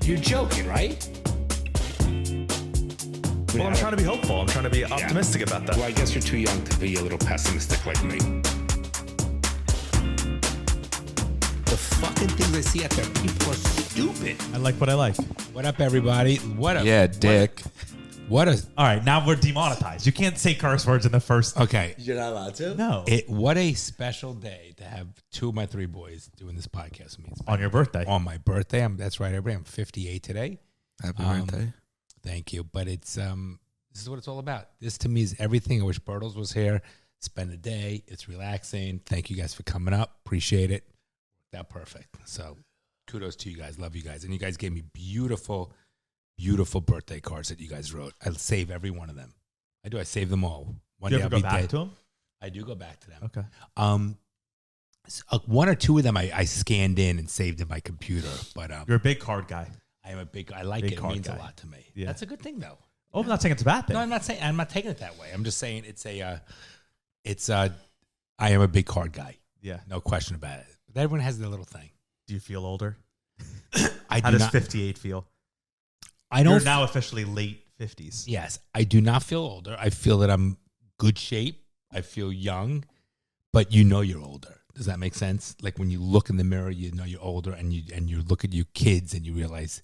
You're joking, right? Well, I'm trying to be hopeful. I'm trying to be optimistic about that. Well, I guess you're too young to be a little pessimistic like me. The fucking things I see out there, people are stupid. I like what I like. What up, everybody? What up? Yeah, dick. What a... All right, now we're demonetized. You can't say curse words in the first. Okay. You're not allowed to? No. What a special day to have two of my three boys doing this podcast with me. It's On your birthday. On my birthday. That's right, everybody. I'm 58 today. Happy birthday. Thank you. But it's this is what it's all about. This to me is everything. I wish Bertles was here. Spend a day. It's relaxing. Thank you guys for coming up. Appreciate it. Worked out perfect. So kudos to you guys. Love you guys. And you guys gave me beautiful, beautiful birthday cards that you guys wrote. I save every one of them. I do. I save them all. One Do you day ever I'll go be back dead. to them? I do go back to them. Okay. One or two of them I scanned in and saved in my computer. But You're a big card guy. I am a big. I like Big it. It card means guy. a lot to me. Yeah. That's a good thing, though. Oh, I'm not saying it's a bad thing. No, I'm not saying. I'm not taking it that way. I'm just saying I am a big card guy. Yeah. No question about it. But everyone has their little thing. Do you feel older? I How do does not. 58 feel? I don't. You're now officially late 50s. Yes, I do not feel older. I feel that I'm good shape. I feel young, but you know you're older. Does that make sense? Like when you look in the mirror, you know you're older, and you look at your kids and you realize.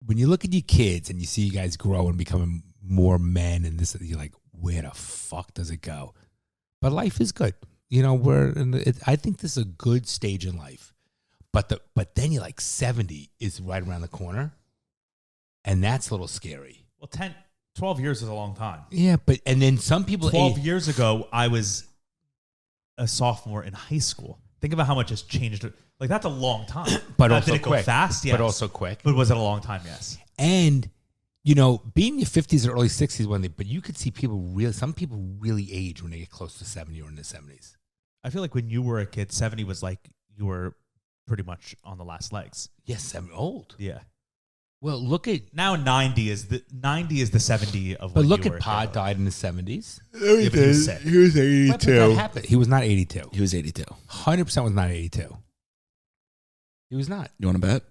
When you look at your kids and you see you guys grow and becoming more men, and this, you're like, where the fuck does it go? But life is good. You know, I think this is a good stage in life. But then you're like 70 is right around the corner, and that's a little scary. Well, 12 years is a long time. Yeah, and then some people 12 years ago, I was a sophomore in high school. Think about how much has changed. Like, that's a long time. But also did it go quick. fast? Yes. But also quick. But was it a long time? Yes. And, you know, being in your 50s or early 60s, but you could see some people really age when they get close to 70 or in their 70s. I feel like when you were a kid, 70 was like you were pretty much on the last legs. Yes, 70 old. Yeah. Well, look at Now 90 is the 70 of but when look you were at a Pa kid. died in the 70s. Yeah, but he was sick. He was When did 82. that happen? He was not 82. He was 82. 100% was not 82. He was not. You want to bet?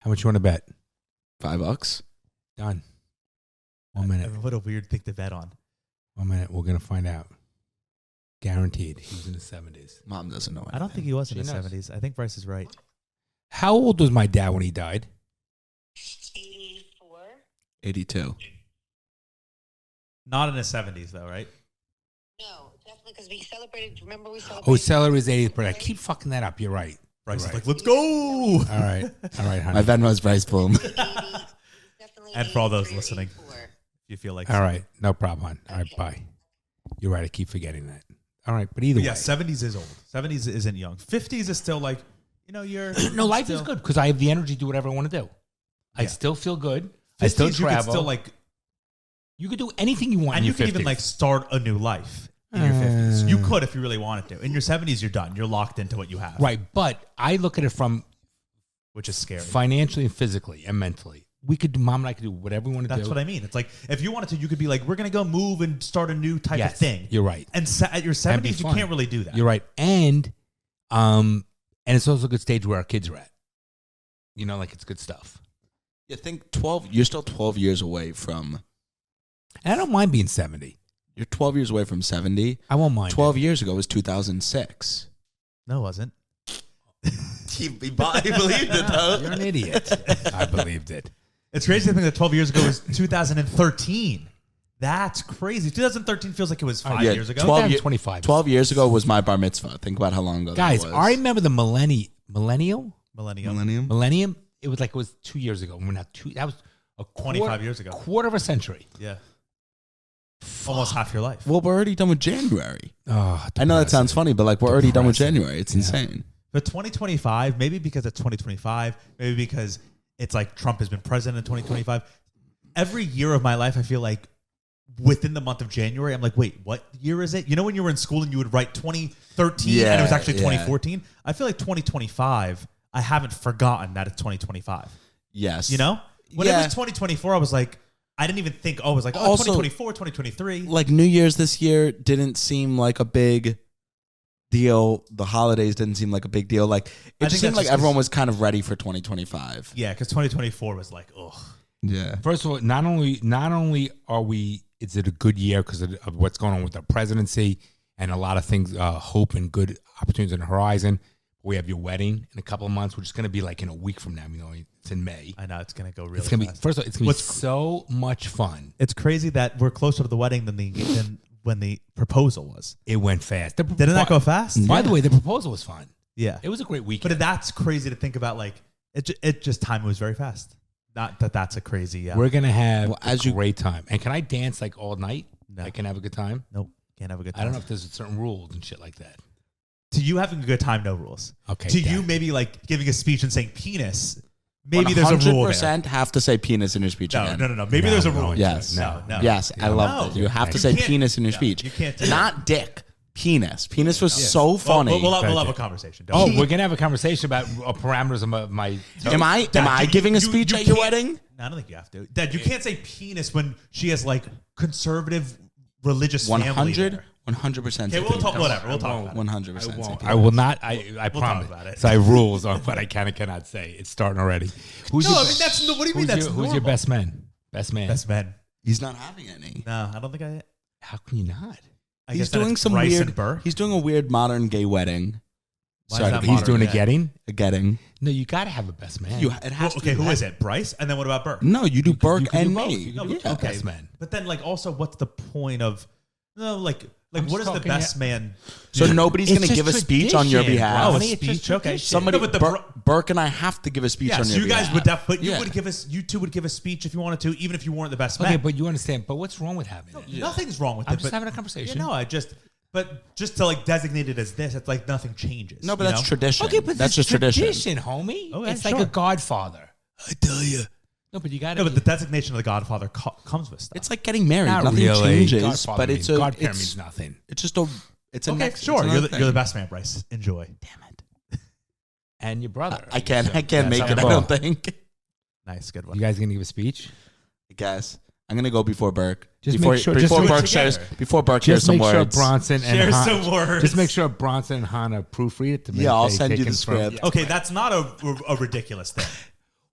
How much you want to bet? $5? Done. 1 minute. What a weird thing to bet on. 1 minute. We're going to find out. Guaranteed. He was in the 70s. Mom doesn't know anything. I don't think he was in She the knows. 70s. I think Bryce is right. How old was my dad when he died? 84. 82. Not in the 70s, though, right? No, definitely because we celebrated. Remember we celebrated? Oh, Celery's 80th birthday. I keep fucking that up. You're right. Bryce You're is right. like, let's go. All right, My honey. Venmo's Bryce Bloom. Definitely And for all those 83, listening. 84. You feel like All right, no problem, hon. All right, bye. You're right. I keep forgetting that. All right, but either Yeah, way. 70s is old. 70s isn't young. 50s is still like, you're No, life is still- good because I have the energy to do whatever I want to do. I Yeah. still feel good. I still 50s, you travel. could still like, You could do anything you want and in you your could 50s. even like start a new life in your 50s. You could if you really wanted to. In your 70s, you're done. You're locked into what you have. Right, but I look at it from Which is scary. financially and physically and mentally. Mom and I could do whatever we want to do. That's what I mean. It's like, if you wanted to, you could be like, we're going to go move and start a new type Yes, of thing. you're right. And at your That'd be 70s, you fun. can't really do that. You're right. And it's also a good stage where our kids are at. You know, like it's good stuff. You think 12, you're still 12 years away from, And I don't mind being 70. you're 12 years away from 70. I won't mind. 12 years ago was 2006. No, it wasn't. He believed it, though. You're an idiot. I believed it. It's crazy to think that 12 years ago was 2013. That's crazy. 2013 feels like it was 5 Yeah, years ago. 12 That's 25. 12 years ago was my bar mitzvah. Think about how long ago Guys, that was. I remember the millennium. Millennium? It was 2 years ago. We're not two. That was a 25 years ago. Quarter of a century. Yeah. Almost half your life. Well, we're already done with January. Oh, I know that sounds funny, but like we're already done with Depressing. January. It's insane. But 2025, maybe because it's 2025, maybe because it's like Trump has been president in 2025. Every year of my life, I feel like within the month of January, I'm like, wait, what year is it? You know when you were in school and you would write 2013 and it was actually 2014? I feel like 2025, I haven't forgotten that it's 2025. Yes. You know? When it was 2024, I was like, I didn't even think, it was like, Also, 2024, 2023. Like New Year's this year didn't seem like a big deal. The holidays didn't seem like a big deal. Like it just seemed like everyone was kind of ready for 2025. Yeah, because 2024 was like, ugh. Yeah. First of all, not only is it a good year because of what's going on with the presidency and a lot of things, hope and good opportunities on the horizon. We have your wedding in a couple of months, which is going to be like in a week from now. It's in May. I know it's gonna go really. It's gonna fast. be first of all, it's gonna be so much fun. It's crazy that we're closer to the wedding than when the proposal was. It went fast. Didn't that go fast? By the way, the proposal was fun. Yeah, It was a great weekend. but that's crazy to think about. Like it just time moves very fast. Not that that's a crazy. We're gonna have Well, a great time. And can I dance like all night? No. I can have a good time. Nope, can't have a good time. I don't know if there's certain rules and shit like that. To you having a good time, no rules. Okay. To you, maybe like giving a speech and saying penis. Maybe there's a rule there. 100% have to say penis in your speech again. No. Maybe No, there's a no, rule. Yes. No. Yes, I love No. that. You have to You say can't- penis in your no, speech. you can't do Not dick. Penis. Penis was so funny. We'll have a conversation. Oh, Don't we're gonna have a conversation about parameters of my. am I giving a speech at your wedding? No, I don't think you have to. Dad, you can't say penis when she has like conservative religious family. 100% Okay, we'll talk. Whatever. We'll talk about it. 100%. I will not. I We'll promise. talk about it. So I have rules on what I can and cannot say. It's starting already. Who's No, your I mean that's. What do you mean that's who's your normal? best man? Best man. Best man? He's not having any. No, I don't think I. How can you not? I He's guess that doing it's some Bryce weird. and Burr. He's doing a weird modern gay wedding. Why is Sorry, that He's modern? doing a Yeah. getting. A getting. No, you got to have a best man. It has to Okay, be who that. is it? Bryce, and then what about Burr? No, you do Burke you can and do both. me. You can No, do but- okay, best man. But then, like, also, what's the point of? No, like I'm what just is the talking- best man? So do? nobody's It's going to just give a speech on your tradition. behalf. Oh, a Honey, it's just speech. Okay, tradition. Somebody, No, but the Burke and I have to give a speech yeah, on so your you behalf. guys would but you Yeah. would give us. You two would give a speech if you wanted to, even if you weren't the best Okay, man. but you understand. But what's wrong with having it? Nothing's wrong with I'm it. just but- having a conversation. Yeah, no, but just to like designate it as this, it's like nothing changes. No, but you that's know? tradition. Okay, but that's just tradition. homie. Okay, it's like sure. a Godfather. I tell you. No, but you got to. No, but the designation of the Godfather comes with stuff. It's like getting married. not Nothing really. changes, Godfather but means, it's Godparent it's means nothing. it's just a it's a okay, next. sure. it's You're another the thing. best man, Bryce. Enjoy. Damn it! And your brother. I can't make that's it. I how don't think. Nice, good one. You guys gonna give a speech? I guess I'm gonna go before Burke. Just before make sure- before just do it Burke shares together. before Burke shares Just some make sure words. Bronson and Share Han- some words. Just make sure Bronson and Hannah proofread it. To Yeah, I'll they send you can the confirm- script. Okay, that's not a ridiculous thing.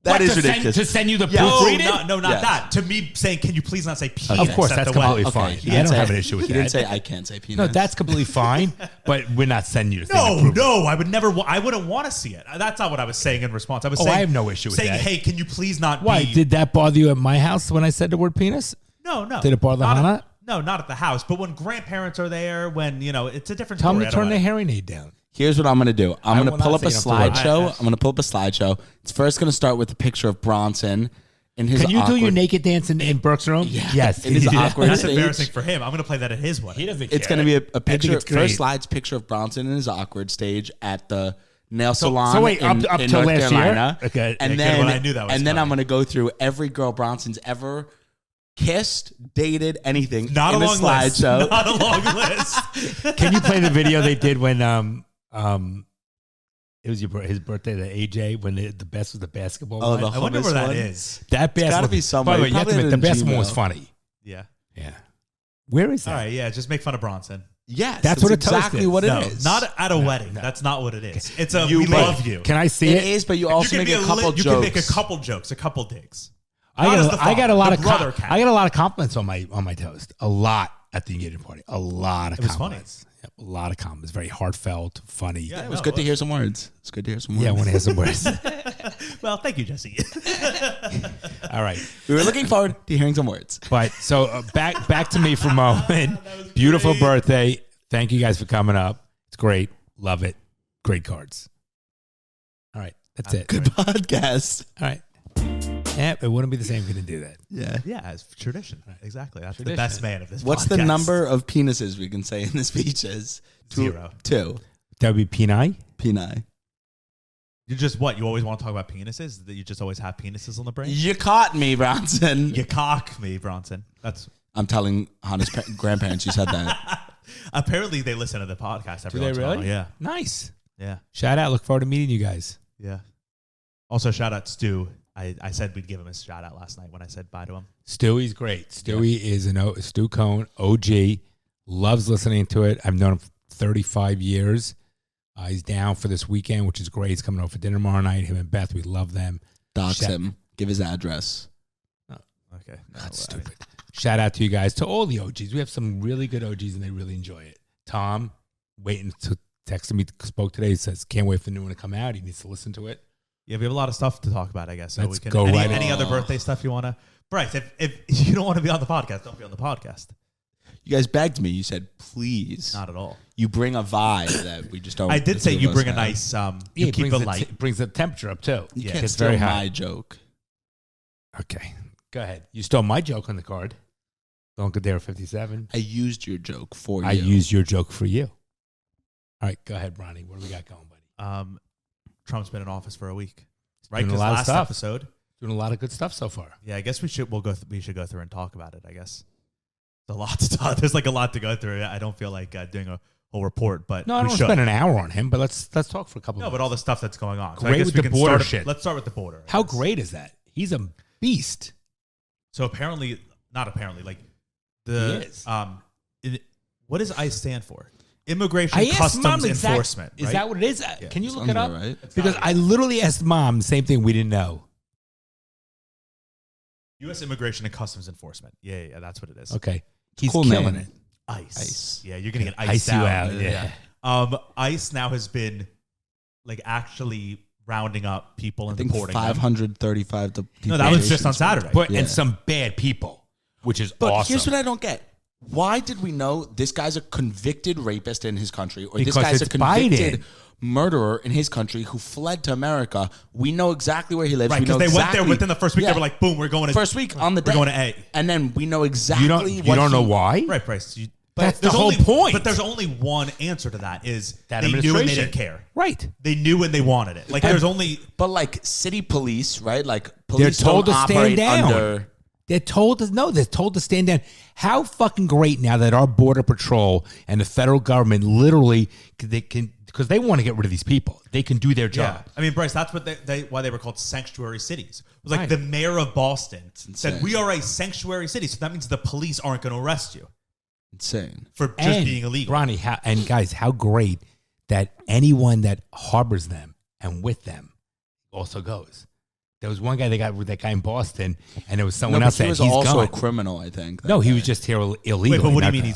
That is to send- ridiculous. to send you the Yeah. proofread? No, not Yes. that. To me, saying, "Can you please not say penis?" Of course, at that's the wedding? completely fine. he I didn't don't say- have an issue with He that. didn't say I can't say penis. No, that's completely fine. But we're not sending you to No, send the no, I would never. I wouldn't want to see it. That's not what I was saying in response. I was Oh, saying, I have no issue with saying, that. "Hey, can you please not?" Why be... did that bother you at my house when I said the word penis? No. Did it bother Not Hannah? at- No, not at the house. But when grandparents are there, when it's a different Tell them story. to turn at a their wedding. hearing aid down. Here's what I'm going to do. I'm I going will to pull not up a say you don't have to slideshow. worry. I'm going to pull up a slideshow. It's first going to start with a picture of Bronson in his Can you do your awkward- naked dance in Burke's room? Yes. In his awkward That's stage. embarrassing for him. I'm going to play that at his wedding. He doesn't care. It's going to be a I think picture. it's great. First slide's picture of Bronson in his awkward stage at the nail salon. so wait, in, up in till North last year? Carolina. Okay. and Yeah, good then one. I knew that was and then coming. I'm going to go through every girl Bronson's ever kissed, dated, anything. Not a in long the list. slideshow. Not a long list. Can you play the video they did when it was his birthday, the AJ, when the best was the basketball Oh, one? the I wonder hummus where that one? is. That basketball. gotta be somewhere. By the way, you have to Probably admit, the in basketball was Gmail. funny. Yeah. Yeah. Where is that? All right. Yeah. Just make fun of Bronson. Yes, That's what a toast exactly is. what No, it is. not at a wedding. That's not what it is. It's a You we make- love you. Can I see It it? is, but you You also can make be a couple You jokes. can make a couple jokes, a couple digs. I Not as got, the I got a father, lot the of brother count. I got a lot of compliments on my toast. A lot at the engagement party. A lot of It was funny. compliments. Yep, a lot of compliments. Very heartfelt, funny. Yeah. It was good to hear some words. It's good to hear some words. Yeah, I want to hear some words. Well, thank you, Jesse. All right. We were looking forward to hearing some words. But so back to me for a moment. Beautiful birthday. Thank you guys for coming up. It's great. Love it. Great cards. All right. That's it. Good podcast. All right. Yeah, it wouldn't be the same if we didn't do that. Yeah. Yeah, it's tradition. Exactly. That's Tradition. the best man of this. What's the podcast. number of penises we can say in the speeches? 0. 2. That would be Peni. Peni. You just what? You always want to talk about penises? That you just always have penises on the brain? You caught me, Bronson. You cock me, Bronson. That's I'm telling Hannah's grandparents you said that. apparently they listen to the podcast every Do they once in a while. really? Yeah, Nice. yeah, Shout out. Look forward to meeting you guys. yeah. Also, shout out Stu. I said we'd give him a shout out last night when I said bye to him. Stewie's great. Stewie is Stu Cohn, OG. Loves listening to it. I've known him 35 years. He's down for this weekend, which is great. He's coming over for dinner tomorrow night. Him and Beth, we love them. Dox him. Give his address. Okay. That's stupid. Shout out to you guys, to all the OGs. We have some really good OGs, and they really enjoy it. Tom, waiting to text me, spoke today. He says, can't wait for the new one to come out. He needs to listen to it. Yeah, we have a lot of stuff to talk about, I guess. So Let's we can go right any other birthday stuff you want to? Bryce, if you don't want to be on the podcast, don't be on the podcast. You guys begged me. You said, please. Not at all. You bring a vibe that we just don't. I did say you bring a have. nice, Yeah, you keep it light. It brings the temperature up, too. You Yeah, can't it's steal very high. my joke. Okay, go ahead. You stole my joke on the card. Don't get there at 57. I used your joke for you. I used your joke for you. All right, go ahead, Bronny. What do we got going, buddy? Trump's been in office for a week, right? Doing a 'Cause lot of last stuff. episode, Doing a lot of good stuff so far. yeah, I guess we should go through and talk about it. I guess there's a lot to talk. There's like a lot to go through. I don't feel like doing a whole report, but No, I we don't should. spend an hour on him, but let's talk for a couple. No, minutes. but all the stuff that's going on. So I Great guess with we the can border start. shit. Let's start with the border. I How guess. great is that? He's a beast. So apparently, not apparently, like He the is. what does ICE stand for? Immigration I asked Customs Mom Enforcement. Is right? that what it is? Can you look Sounds it up? about right. Because I literally asked Mom the same thing we didn't know. U.S. Immigration and Customs Enforcement. Yeah, that's what it is. Okay. He's cool killing name. it. ICE. Yeah, you're gonna get Ice iced you out. out, yeah. ICE now has been like actually rounding up people I and think deporting them. 535. No, that was just on Saturday. But Yeah. and some bad people, which is But awesome. here's what I don't get. Why did we know this guy's a convicted rapist in his country, or Because this guy's a it's convicted Biden. murderer in his country who fled to America? We know exactly where he lives. Right, we know because they went there exactly- within the first week. Yeah. They were like, "Boom, we're going to First week on the day. We're going to A." And then we know exactly you what don't know he- why? Right, Bryce. That's the there's whole only, point. But there's only one answer to that: is That they knew and they administration. didn't care. Right. They knew and they wanted it. Like there's only But like city police, right? Like police They're told don't to stand operate down. under. They're told to stand down. How fucking great now that our border patrol and the federal government literally because they want to get rid of these people. They can do their job. I mean, Bryce, that's what why they were called sanctuary cities. It was like Right. the mayor of Boston insane. said, "We are a sanctuary city," so that means the police aren't going to arrest you Insane. for just And, being illegal. Ronnie, and guys, how great that anyone that harbors them and with them also goes. There was one guy that got with that guy in Boston, and there was someone No, else but he that was he's also gone. a criminal, I think. No, that he guy. was just here illegally. Wait, but what do you not- mean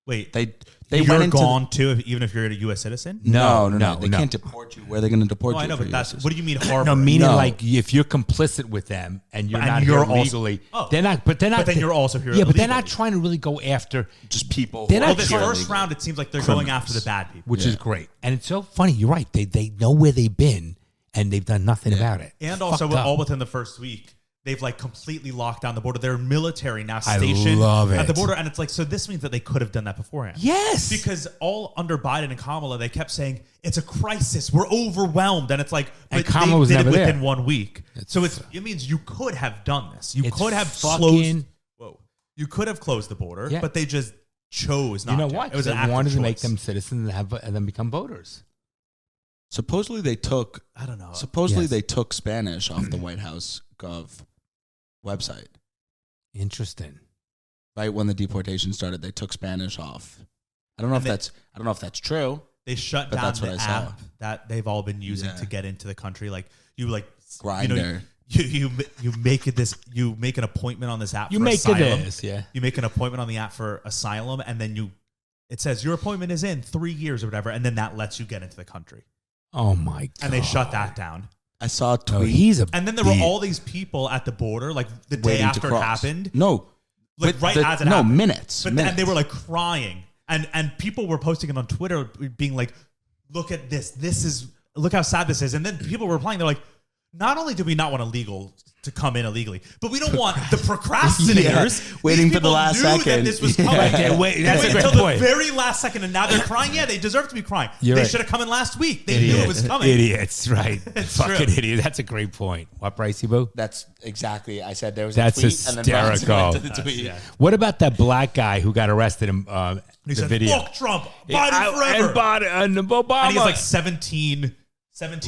wait? They you're went into gone too, even if you're a U.S. citizen? No. no, They no. can't deport you. Where are they going to deport No, you? I know, for but that's your what do you mean harbor? No, meaning No. like if you're complicit with them and you're And not you're here also- legally, Oh. they're not. But they're not. But then you're also here Yeah, but they're not illegally. trying to really go after, just people? They're who not are Well, this here first illegally. round, it seems like they're going after the bad people. which is great. And it's so funny. You're right. They know where they've been and they've done nothing about it. And It's also, fucked up. all within the first week, they've like completely locked down the border. They're military now I stationed love at the it. border. And it's like, so this means that they could have done that beforehand. Yes. Because all under Biden and Kamala, they kept saying, it's a crisis. We're overwhelmed. And it's like, And but Kamala they was did never it within there. 1 week. So it means you could have done this. You It's could have fucking- You could have closed the border, Yeah. but they just chose not You know to. what? It was They an active wanted to make choice. them citizens and then become voters. Supposedly they took. I don't know. Supposedly Yes. they took Spanish off the White House Gov website. Interesting. Right when the deportation started, they took Spanish off. I don't know And if that's true. They shut But down that's the what I saw. app that they've all been using Yeah. to get into the country. Like you like Grindr. You make an appointment on this app. You for make asylum. this, yeah. You make an appointment on the app for asylum, and then it says your appointment is in 3 years or whatever, and then that lets you get into the country. Oh my god. And they shut that down. I saw a tweet. Oh, he's a. And then there were all these people at the border, like the day waiting to after it cross. happened. No, Like but right as it no happened. minutes. And minutes. they were like crying, and people were posting it on Twitter, being like, "Look at this! Look how sad this is." And then people were replying, they're like, "Not only do we not want illegal to come in illegally, but we don't want the procrastinators Waiting These for the people last knew second. that this was Yeah. coming. Okay, wait, that's They a waited great until point. the very last second, and now they're crying. Yeah, they deserve to be crying. You're They right. should have come in last week. They knew it was coming. Idiots, right? It's Fucking true. idiot. That's a great point. What, Brycey Boo? That's exactly. I said there was That's a tweet, and then Bronson hysterical. went to the tweet. Yeah. What about that black guy who got arrested in He the said, video? "Fuck Trump, Biden forever." And Obama. And he has like 17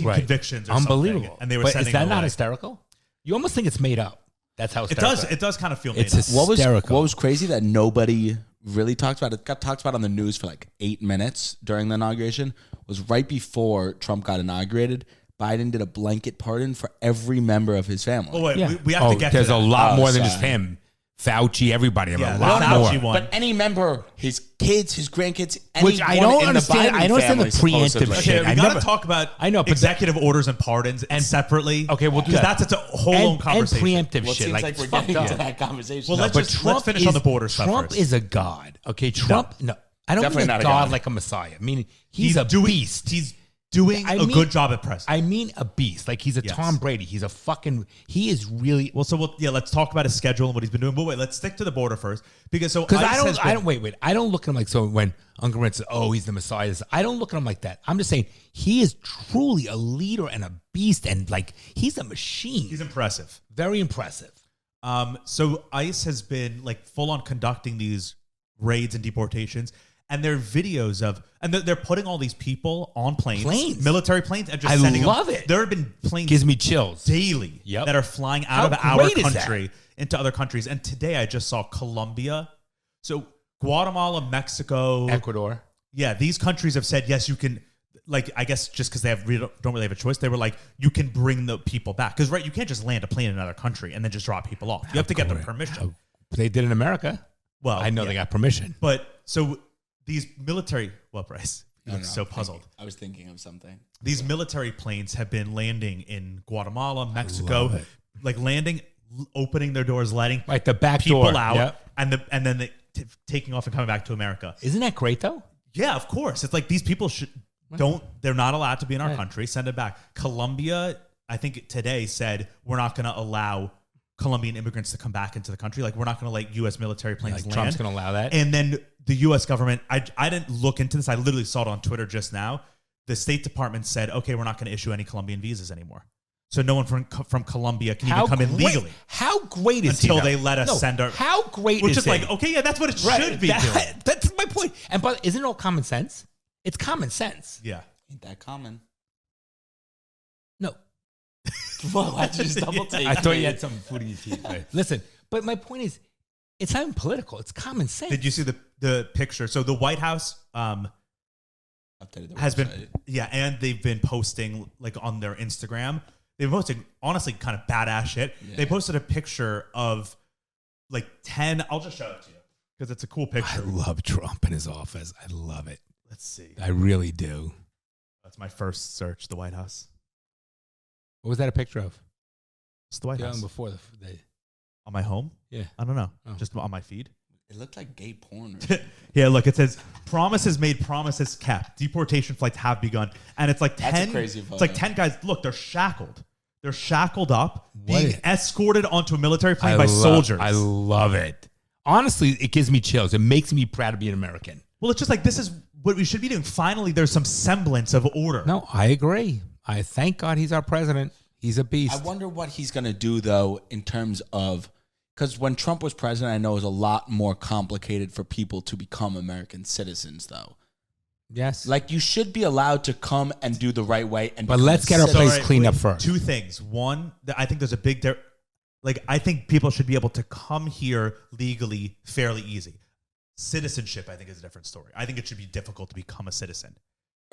Right. convictions or Unbelievable. something. And they were but sending is that him not away. hysterical? You almost think it's made up. That's how It hysterical. does. It does kind of feel made It's up. hysterical. What was crazy that nobody really talked about, it got talked about on the news for like 8 minutes during the inauguration, was right before Trump got inaugurated. Biden did a blanket pardon for every member of his family. Oh, wait, Yeah. we have to get to there's that. a lot more than sorry. just him. Fauci, everybody. A Yeah, lot the more. Fauci one. But any member, his kids, his grandkids, Which I anyone don't in understand. The Biden I don't understand the family, preemptive supposedly. shit. Okay, we I got to never- talk about I know, but executive orders and pardons and separately. Okay, we'll do because that. that's a whole own conversation. And preemptive Well, it shit. seems Like, like it's we're fucked getting up. into that conversation. Well, No, let's finish on the border stuff Trump first. is a god. Okay, Trump. No, I don't Definitely mean not a a god god. like a messiah. I mean he's a doing, beast. He's doing a good job at president. I mean a beast. Like he's a Yes. Tom Brady. He's a fucking. He is really. Well, so let's talk about his schedule and what he's been doing. But wait, let's stick to the border first because Because ICE has been- wait. I don't look at him like so when Uncle Ren says, "Oh, he's the Messiah." I don't look at him like that. I'm just saying he is truly a leader and a beast, and like he's a machine. He's impressive. Very impressive. So ICE has been like full on conducting these raids and deportations, and there are videos of, and they're putting all these people on planes, military planes, and just I sending love them. it. There have been planes Gives me chills. daily Yep. that are flying out How of our great is country into other countries. And today I just saw Colombia. So Guatemala, Mexico, Ecuador. yeah, these countries have said yes, you can. Like, I guess just because they don't really have a choice, they were like, you can bring the people back because right, you can't just land a plane in another country and then just drop people off. You have to get their permission. They did in America. Well, I know yeah. they got permission. But so these military, well, Bryce, you look so puzzled. I was thinking of something. These military planes have been landing in Guatemala, Mexico, like landing, opening their doors, letting Right, the back people door. out, Yep. and then they taking off and coming back to America. Isn't that great though? Yeah, of course. It's like these people they're not allowed to be in our country. Send it back. Colombia, I think today said we're not going to allow Colombian immigrants to come back into the country. Like we're not going to let U.S. military planes land. Trump's going to allow that. And then the U.S. government, I didn't look into this. I literally saw it on Twitter just now. The State Department said, okay, we're not going to issue any Colombian visas anymore. So no one from Colombia can even come in legally. How great is until he? they let us send our. How great which is is he? like, okay, yeah, that's what it should be doing. That's my point. And but isn't it all common sense? It's common sense. Yeah. Ain't that common? No. Whoa, I just double take. I thought you had some food in your teeth. Right? Listen, but my point is, it's not even political. It's common sense. Did you see the picture? So the White House Updated the has been, website. yeah, and they've been posting like on their Instagram. They've posted honestly kind of badass shit. Yeah. They posted a picture of like 10. I'll just show it to you because it's a cool I picture. love Trump in his office. I love it. Let's see. I really do. That's my first search. The White House. What was that a picture of? It's the White Yeah, House before the on my home. yeah. I don't know. Oh. Just on my feed. It looked like gay porn. Or Yeah, look, it says promises made, promises kept. Deportation flights have begun, and it's like 10. That's a crazy It's photo. like 10 guys. Look, they're shackled. They're shackled up, What being is- escorted onto a military plane by soldiers. I love it. Honestly, it gives me chills. It makes me proud to be an American. Well, it's just like this is what we should be doing. Finally, there's some semblance of order. No, I agree. I thank God he's our president. He's a beast. I wonder what he's going to do, though, in terms of, because when Trump was president, I know it was a lot more complicated for people to become American citizens, though. Yes. Like, you should be allowed to come and do the right way. And But become let's a get our citizen. place cleaned up first. Two things. One, I think there's a big like I think people should be able to come here legally, fairly easy. Citizenship, I think, is a different story. I think it should be difficult to become a citizen.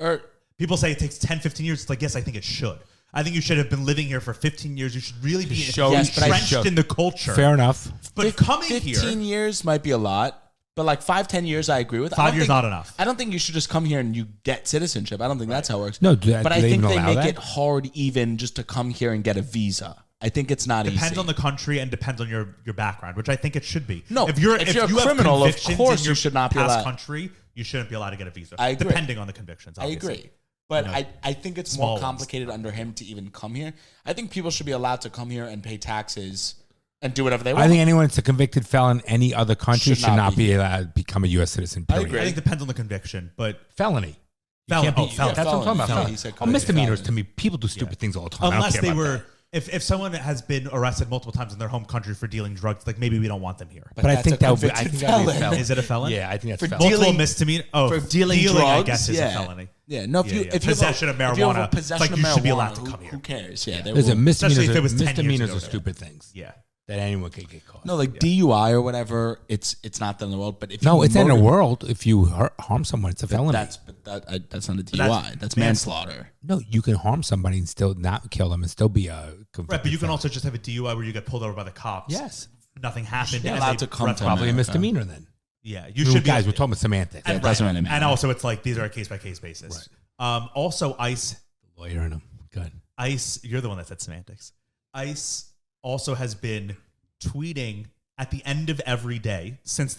Or People say it takes 10, 15 years. It's like, yes, I think it should. I think you should have been living here for 15 years. You should really be Show- Yes, but I- entrenched in the culture. Fair enough. But coming 15 here, years might be a lot. But like 5-10 years, I agree with. I 5 don't years think- not enough. I don't think you should just come here and you get citizenship. I don't think that's how it works. No, but I do they think even they allow make that? it hard even just to come here and get a visa. I think it's not depends easy. on the country and depends on your background, which I think it should be. No, if you're if a you're a criminal, of convictions course in you your should not be past allowed. country, you shouldn't be allowed to get a visa. I agree. Depending on the convictions, I obviously. agree. But You know, I think it's small more ones. complicated under him to even come here. I think people should be allowed to come here and pay taxes and do whatever they want. I think anyone that's a convicted felon in any other country Should should not not be allowed to become a U.S. citizen. I Period. agree. I think it depends on the conviction, but Felony. You Felon- can't be- oh, felon. That's what I'm talking about. Felon. Felon. He said Oh, misdemeanors felony. to me. People do stupid things all the time. I don't unless care they about were, that. if someone has been arrested multiple times in their home country for dealing drugs, like maybe we don't want them here. But I that's think a that would be. I convicted think that would be a felon. felon. Is it a felon? Yeah, I think that's For felon. Multiple dealing- misdemeanor. Oh, for dealing drugs, I guess, is yeah. a felony. Yeah, no. If you if Possession you of have a, if you have a marijuana, it's possession like of you should be marijuana, allowed to who- come here. Who cares? Yeah, they Listen, will. Especially if it misdemeanors, was 10 years misdemeanors ago, are stupid things. Yeah. that anyone could get caught. No, like DUI or whatever. It's not the end of the world. But if No, you it's in the motor- world. If you harm someone, it's a felony. That's not a DUI. That's manslaughter. No, you can harm somebody and still not kill them and still be a convicted Right, but you can felon. also just have a DUI where you get pulled over by the cops. Yes. Nothing happened. You're and allowed they to come run to Probably a America. misdemeanor then. Yeah, you should Guys, be. we're talking about semantics. And, doesn't really matter. and also, it's like these are a case by case basis. Also, ICE. Lawyer in them. Good. ICE. You're the one that said semantics. ICE also has been tweeting at the end of every day since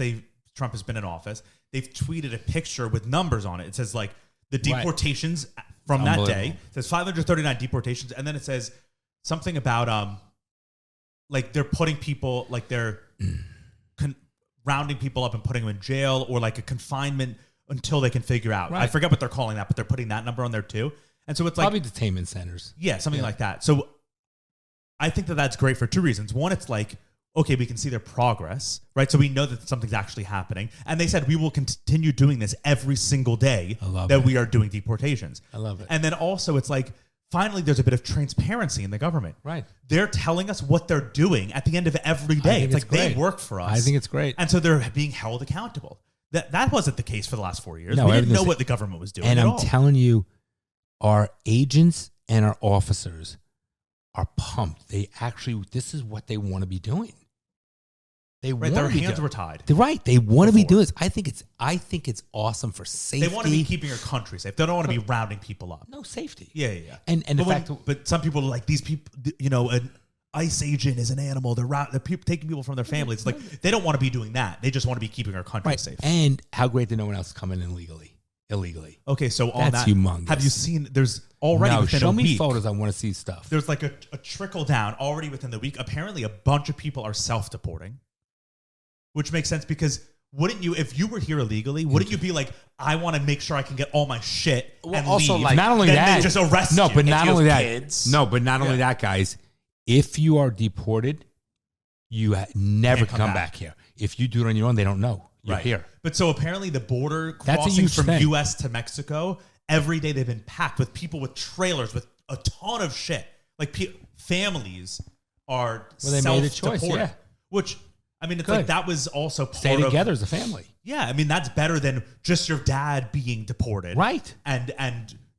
Trump has been in office. They've tweeted a picture with numbers on it. It says like the deportations from that day. It says 539 deportations, and then it says something about like they're putting people like they're rounding people up and putting them in jail or like a confinement until they can figure out. Right. I forget what they're calling that, but they're putting that number on there too. And so it's like Probably detainment centers. yeah, something like that. So I think that that's great for two reasons. One, it's like, okay, we can see their progress, right? So we know that something's actually happening. And they said we will continue doing this every single day that we are doing deportations. I love it. And then also it's like, finally, there's a bit of transparency in the government. Right. They're telling us what they're doing at the end of every day. It's like they work for us. I think it's great. And so they're being held accountable. That wasn't the case for the last 4 years. No, We didn't know everything's- what the government was doing And at I'm all. telling you, our agents and our officers are pumped. They actually, this is what they want to be doing. They Right, want their to be hands doing- were tied. They're right. They want to be Before. doing this. I think it's awesome for safety. They want to be keeping your country safe. They don't want to be rounding people up. no safety. Yeah. And the but, fact but some people are like these people, you know, an ICE agent is an animal. They're taking people from their families. It's like they don't want to be doing that. They just want to be keeping our country right. safe. And how great that no one else is coming in illegally. Okay, so on That's that, humongous. have you seen? There's already No, within show a me week. photos. I want to see stuff. There's like a trickle down already within the week. Apparently, a bunch of people are self-deporting, which makes sense because wouldn't you, if you were here illegally, wouldn't you be like, I want to make sure I can get all my shit and also, leave? like, not only then that, they just arrest no, you. but If not you only have that, kids. no, but not only that, guys. If you are deported, you never Can't come back here. If you do it on your own, they don't know you're here. But so apparently the border That's a crossing huge from thing. U.S. to Mexico, every day they've been packed with people with trailers with a ton of shit. Like families are Well, they made a self-deported. choice, yeah. Which, I mean, it's Good. like that was also part Stay of... together as a family. Yeah, I mean, that's better than just your dad being deported. Right. And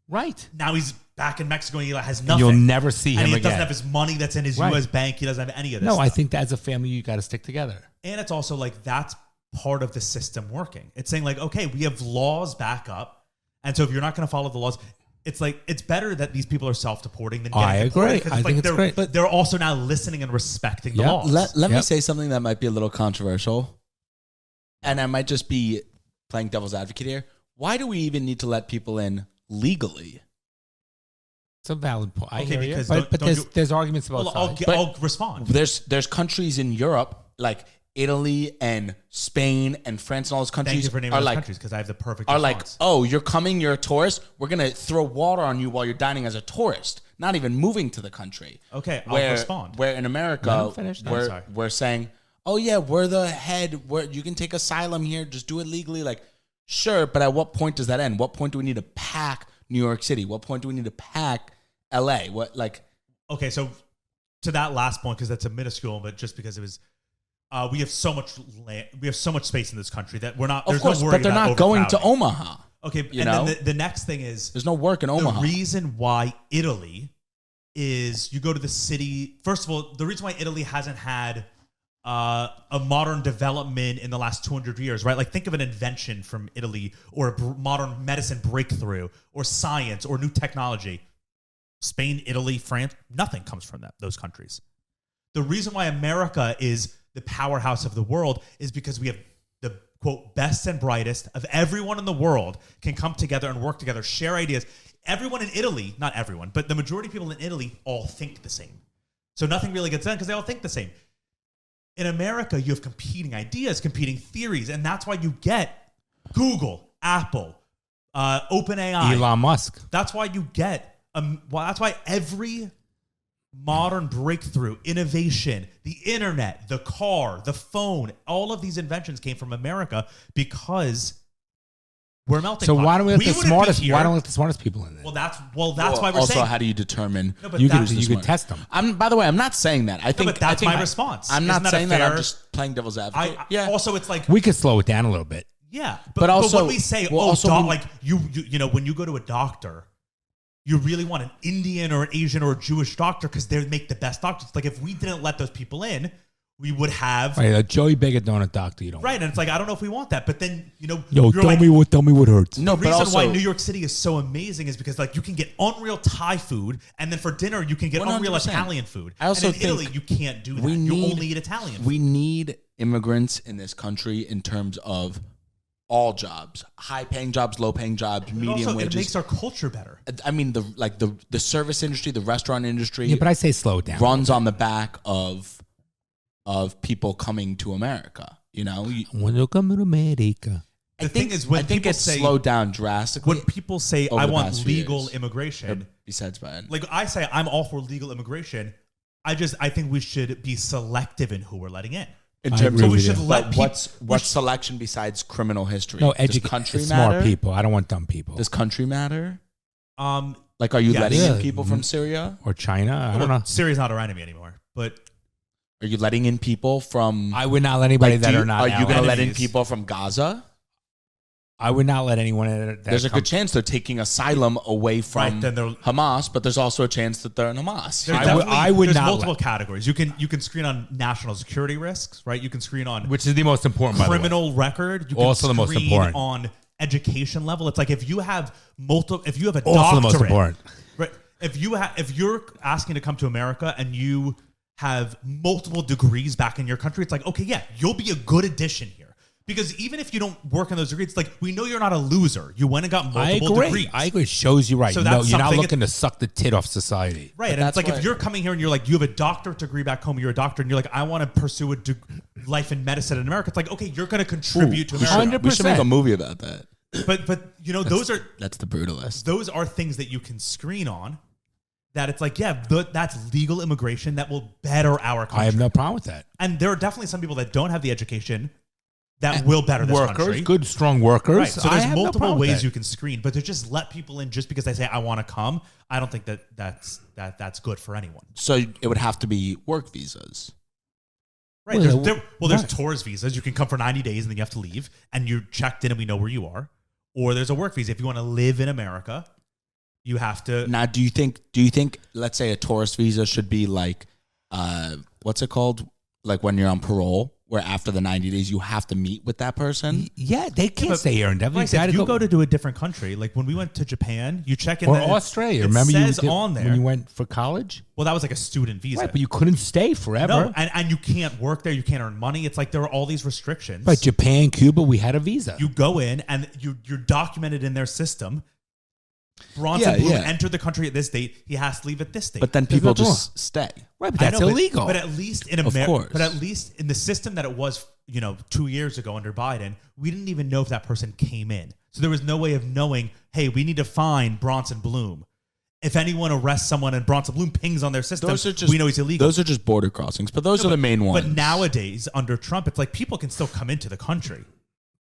Right. now he's back in Mexico and he has And nothing. you'll never see him and he again. doesn't have his money that's in his Right. U.S. bank. He doesn't have any of this No, stuff. I think that as a family, you got to stick together. And it's also like that's part of the system working. It's saying like, okay, we have laws back up. And so if you're not going to follow the laws, it's like it's better that these people are self-deporting than getting I deported, agree. 'cause I it's think like it's great. But they're also now listening and respecting the Yeah. laws. Let me Yep. say something that might be a little controversial, and I might just be playing devil's advocate here. Why do we even need to let people in legally? It's a valid point. I Okay, hear you. because But don't there's arguments about Well, sides. I'll respond. There's countries in Europe like Italy and Spain and France and all those Thank countries you for naming are those like countries because I have the perfect are like, response. oh, you're coming, you're a tourist. We're gonna throw water on you while you're dining as a tourist, not even moving to the country. Okay, I'll respond. Where in Let America, him finish. No, sorry. we're saying, oh yeah, we're the head. You can take asylum here. Just do it legally. Like, sure, but at what point does that end? What point do we need to pack New York City? What point do we need to pack LA? What like? Okay, so to that last point, because that's a minuscule, but just because it was, we have so much land, we have so much space in this country that we're not. Of There's course, no worry but they're about not going to overcrowding. Omaha. Okay, you and know? then the next thing is There's no work in Omaha. the reason why Italy is you go to the city. First of all, the reason why Italy hasn't had a modern development in the last 200 years, right? Like think of an invention from Italy or a modern medicine breakthrough or science or new technology. Spain, Italy, France, nothing comes from those countries. The reason why America is the powerhouse of the world is because we have the, quote, best and brightest of everyone in the world can come together and work together, share ideas. Everyone in Italy, not everyone, but the majority of people in Italy all think the same. So nothing really gets done because they all think the same. In America, you have competing ideas, competing theories, and that's why you get Google, Apple, OpenAI. Elon Musk. That's why you get, that's why every modern breakthrough, innovation, the internet, the car, the phone, all of these inventions came from America because We're a melting So pot. why don't we let We the wouldn't be smartest? here. Why don't we let the smartest people in there? Well, that's why we're also, saying. how do you determine? No, but you that's- could smart? test them. By the way, I'm not saying that. I think but that's I think my response. I'm Isn't not that a saying that. I'm fair- just playing devil's advocate. Yeah. Also, it's like We could slow it down a little bit. yeah, But also- when we say well, also when- like you know when you go to a doctor, you really want an Indian or an Asian or a Jewish doctor because they make the best doctors. Like if we didn't let those people in, we would have Right, a Joey Bigger donut doctor. You don't. right, and it's like I don't know if we want that. But then Yo, you're tell like, me what hurts. No, the but reason also, why New York City is so amazing is because like you can get unreal Thai food, and then for dinner you can get unreal 100%. Italian food. I also and in Italy think you can't do that. we You need- only eat Italian. we food. need immigrants in this country in terms of all jobs, high-paying jobs, low-paying jobs, And medium also, wages. it makes our culture better. I mean, the service industry, the restaurant industry, Yeah, but I say slow it down. runs on the back of people coming to America. You know, When you come to America. The thing is, when I think people it's say slowed down drastically. when people say over I the want past few legal years. immigration, Besides Biden, like I say I'm all for legal immigration. I think we should be selective in who we're letting in. in I terms agree of with you. let people. what's selection besides criminal history? No, Does country smart matter? people. I don't want dumb people. Does country matter? Um, Like, are you Yes. letting Yeah. in people from Syria? Or China. I don't know. Syria's not our enemy anymore, but Are you letting in people from? I would not let anybody like, that do you- are not. Are you going to let in enemies. people from Gaza? I would not let anyone in. That There's a good chance they're taking asylum away from Right, then they're- Hamas, but there's also a chance that they're in Hamas. there's I would- definitely- I would there's not multiple let- categories. You can screen on national security risks, right? You can screen on Which is the most important. By the way. criminal record. You can Also the most screen important. on education level. It's like if you have if you have a Also the most doctorate, important. right? If you're asking to come to America and you have multiple degrees back in your country, it's like okay, yeah, you'll be a good addition here. Because even if you don't work in those degrees, it's like we know you're not a loser. You went and got multiple degrees. I agree. It shows you right. So No, that's you're not something- looking to suck the tit off society. Right, and But it's like that's if you're coming here and you're like, you have a doctorate degree back home, you're a doctor, and you're like, I want to pursue a life in medicine in America. It's like, okay, you're going to contribute to America. 100%. We should make a movie about that. But you know, those That's the brutalist. are things that you can screen on. That it's like, yeah, that's legal immigration that will better our country. I have no problem with that. And there are definitely some people that don't have the education that will better this Workers, country. good, strong workers. Right. So I there's have no multiple problem with ways that. you can screen, but to just let people in just because they say I want to come, I don't think that's good for anyone. So it would have to be work visas. Right. Well, There's right. tourist visas. You can come for 90 days and then you have to leave, and you're checked in and we know where you are. Or there's a work visa. If you want to live in America, you have to. Now, do you think let's say a tourist visa should be like what's it called? Like when you're on parole, where after the 90 days you have to meet with that person? Yeah, they can't but stay here indefinitely. Bryce, if you go to do a different country, like when we went to Japan, you check in or the- Australia. It Remember says you on there. when you went for college? Well, that was like a student visa. Right, but you couldn't stay forever. no, and you can't work there. You can't earn money. It's like there are all these restrictions. Right, Japan, Cuba, we had a visa. You go in and you're documented in their system. Bronson Yeah, Bloom yeah. entered the country at this date. He has to leave at this date. But then There's people no just stay. right, but I that's know, illegal. But at least in Of America, course. but at least in the system that it was, 2 years ago under Biden, we didn't even know if that person came in. So there was no way of knowing, hey, we need to find Bronson Bloom. If anyone arrests someone and Bronson Bloom pings on their system, we know he's illegal. Those are just border crossings, but those are the main ones. But nowadays, under Trump, it's like people can still come into the country.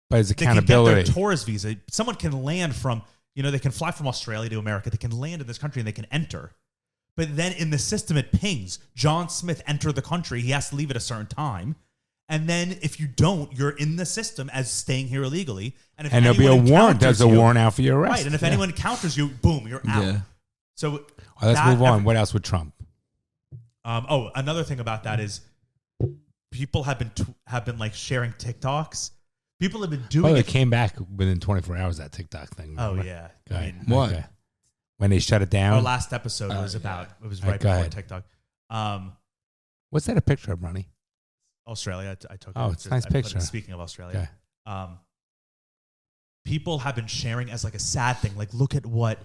but it's They can get accountability. their tourist visa. Someone can land from, they can fly from Australia to America. They can land in this country and they can enter. But then in the system, it pings. John Smith entered the country. He has to leave at a certain time. And then if you don't, you're in the system as staying here illegally. And if And there'll be a anyone warrant. There's a encounters you- warrant out for your arrest. Right. And if Yeah. anyone encounters you, boom, you're out. Yeah. So All right, let's move on. What else with Trump? Another thing about that is people have been like sharing TikToks. People have been Oh, doing it it. came back within 24 hours, that TikTok thing. Oh, remember? yeah. Go I ahead. mean, What? Okay. When they shut it down? our last episode was about, it was right Go before ahead. TikTok. What's that a picture of, Ronnie? Australia, I took Oh, it. it's a nice I put it- picture. Speaking of Australia, Okay. people have been sharing as like a sad thing. Like, look at what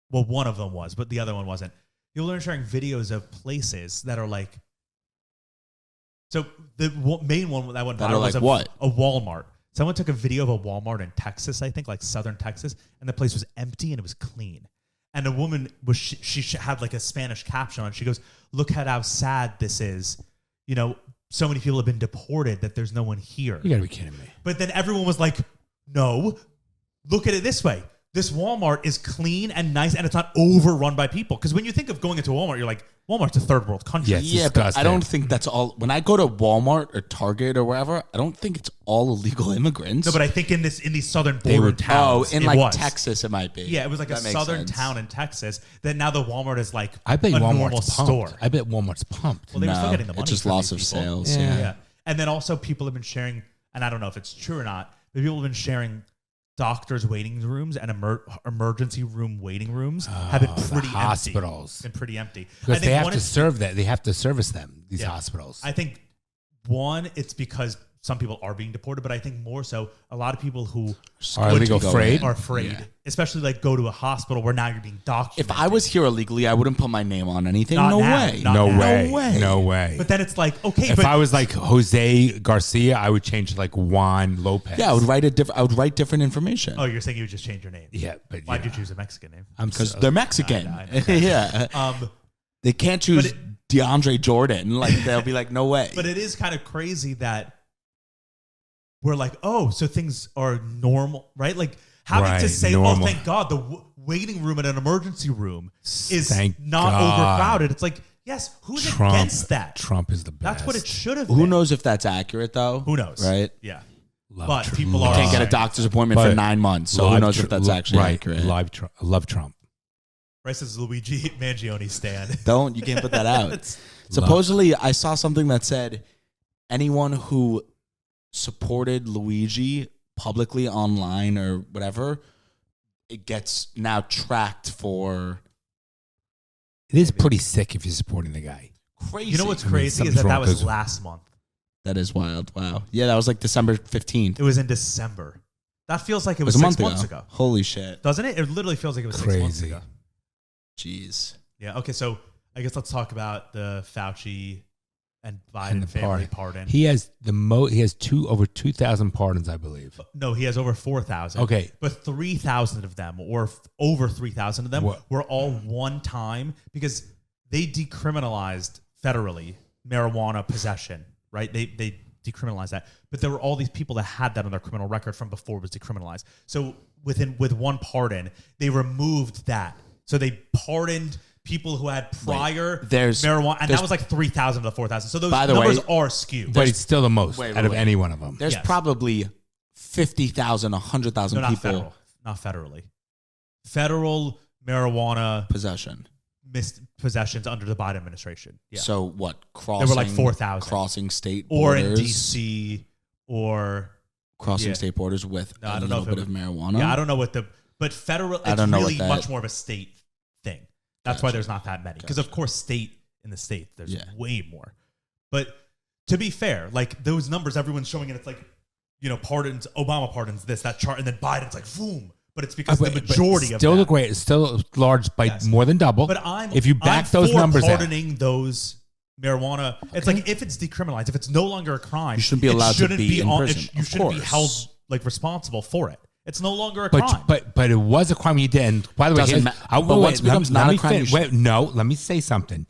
one of them was, but the other one wasn't. People are sharing videos of places that are like. So the main one that went That viral are was like what? a Walmart. Someone took a video of a Walmart in Texas, I think, like southern Texas, and the place was empty and it was clean. And a woman was she had like a Spanish caption on. She goes, "Look at how sad this is. So many people have been deported that there's no one here." You got to be kidding me. But then everyone was like, "No, look at it this way. This Walmart is clean and nice, and it's not overrun by people. Because when you think of going into Walmart, you're like, Walmart's a third world country. Yes. Yeah, but disgusting. I don't think that's all. When I go to Walmart or Target or wherever, I don't think it's all illegal immigrants. No, but I think in these southern They border were- towns, in it like was. Texas, it might be. Yeah, it was like a That makes southern sense. town in Texas. That now the Walmart is like I bet a normal Walmart's store. pumped. I bet Walmart's pumped. Well, they were still No, getting the money. it's just for loss these of people. sales. Yeah. Yeah. And then also people have been sharing, and I don't know if it's true or not, but people have been sharing doctors' waiting rooms and emergency room waiting rooms have been the pretty hospitals. empty. Been pretty empty. Because I think they have one to is- serve that. They have to service them, these Yeah. hospitals. I think one, it's because some people are being deported, but I think more so a lot of people who Are they afraid? are afraid, Yeah. especially like go to a hospital where now you're being documented. If I was here illegally, I wouldn't put my name on anything. Not No now. way. Not No now. way. No way. No way. but then it's like, okay, If but I was like Jose Garcia, I would change to like Juan Lopez. Yeah, I would write different information. oh, you're saying you would just change your name. Yeah, but Why'd you yeah. choose a Mexican name? I'm Because so- they're Mexican. I know. Yeah. They can't choose DeAndre Jordan. Like they'll be like, no way. But it is kind of crazy that we're like, oh, so things are normal, right? Like having to Right, say, normal. oh, thank God, the waiting room at an emergency room is Thank not God. overcrowded. It's like, yes, who's Trump, against that? Trump is the best. That's what it should have been. Who knows if that's accurate though? Who knows? Right? Yeah. Love But Trump. people are- Can't get a doctor's appointment for But 9 months. So who knows if that's actually accurate? Love Trump. Bryce is Luigi Mangione stand. Don't. You can't put that out. It's- Supposedly, I saw something that said anyone who supported Luigi publicly online or whatever, it gets now tracked for It is pretty sick if you're supporting the guy. crazy. You know what's I mean, crazy is something's that wrong was because- last month. That is wild. Wow. Yeah, that was like December 15th. It was in December. That feels like it It was, was a 6 month months ago. ago. Holy shit. Doesn't it? It literally feels like it was 6 months Crazy. ago. Jeez. Yeah. Okay. So I guess let's talk about the Fauci and Biden And the family pardon. He has He has over 2,000 pardons, I believe. No, he has over 4,000. Okay. But 3,000 of them, or over 3,000 of them, What? were all one time because they decriminalized federally marijuana possession, right? They decriminalized that. But there were all these people that had that on their criminal record from before it was decriminalized. So with one pardon, they removed that. So they pardoned people who had prior there's- marijuana, and there's- that was like 3,000 of the 4,000. So those By the numbers way, are skewed. But it's still the most Wait, out of wait. any one of them. There's Yes. probably 50,000, 100,000 No, not people federal. Not federally. Federal marijuana possession. possessions under the Biden administration. Yeah. So what? Crossing, There were like 4,000. Crossing state or borders. in DC or Crossing Yeah. state borders with No, I a don't know little if bit it of would- marijuana. yeah, I don't know what but federal I it's don't know really what that- much more of a state thing. That's why there's not that many. Because of course state in the state there's Yeah. way more. But to be fair, like those numbers everyone's showing it, it's like, pardons, Obama pardons this, that chart, and then Biden's like boom. But it's because the majority of still that. the great, still large by Yes. more than double. But if you back I'm those for numbers out, pardoning those marijuana. It's like if it's decriminalized, if it's no longer a crime, You shouldn't be it allowed to shouldn't be in prison. You Of shouldn't be course. held like responsible for it. It's no longer a crime. but it was a crime you did. And by the way, Doesn't here's- but once it becomes not a crime, let me say something.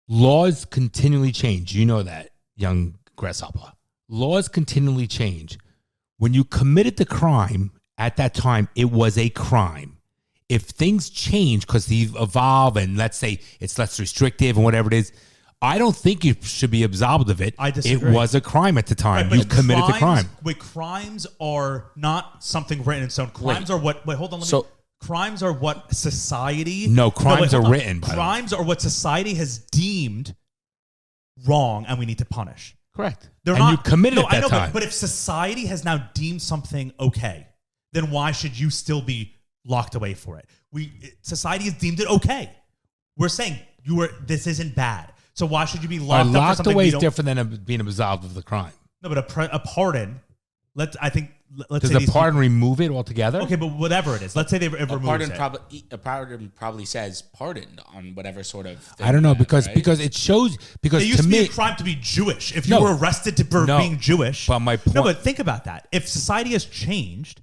Laws continually change. You know that, young grasshopper. Laws continually change. When you committed the crime at that time, it was a crime. If things change because they evolve and let's say it's less restrictive and whatever it is, I don't think you should be absolved of it. I disagree. It was a crime at the time. Right, You committed the crime. Wait, crimes are not something written in stone. Crimes are what? Wait, hold on. So- crimes are what society. No, crimes hold are on. written, by the way. Crimes are what society has deemed wrong, and we need to punish. Correct. They're And not, you committed no, at that I know, time. But if society has now deemed something okay, then why should you still be locked away for it? Society has deemed it okay. We're saying this isn't bad. So why should you be locked up for Locked something away we is don't? different than being absolved of the crime. No, but a pardon. Let's Does say the these pardon remove it altogether? people, okay, but whatever it is. Let's say it A removes pardon it. probably says pardoned on whatever sort of thing I don't know you have, because it shows because It used to to be me a crime to be Jewish. If you No. were arrested for No. being Jewish. But my point- No, but think about that. If society has changed,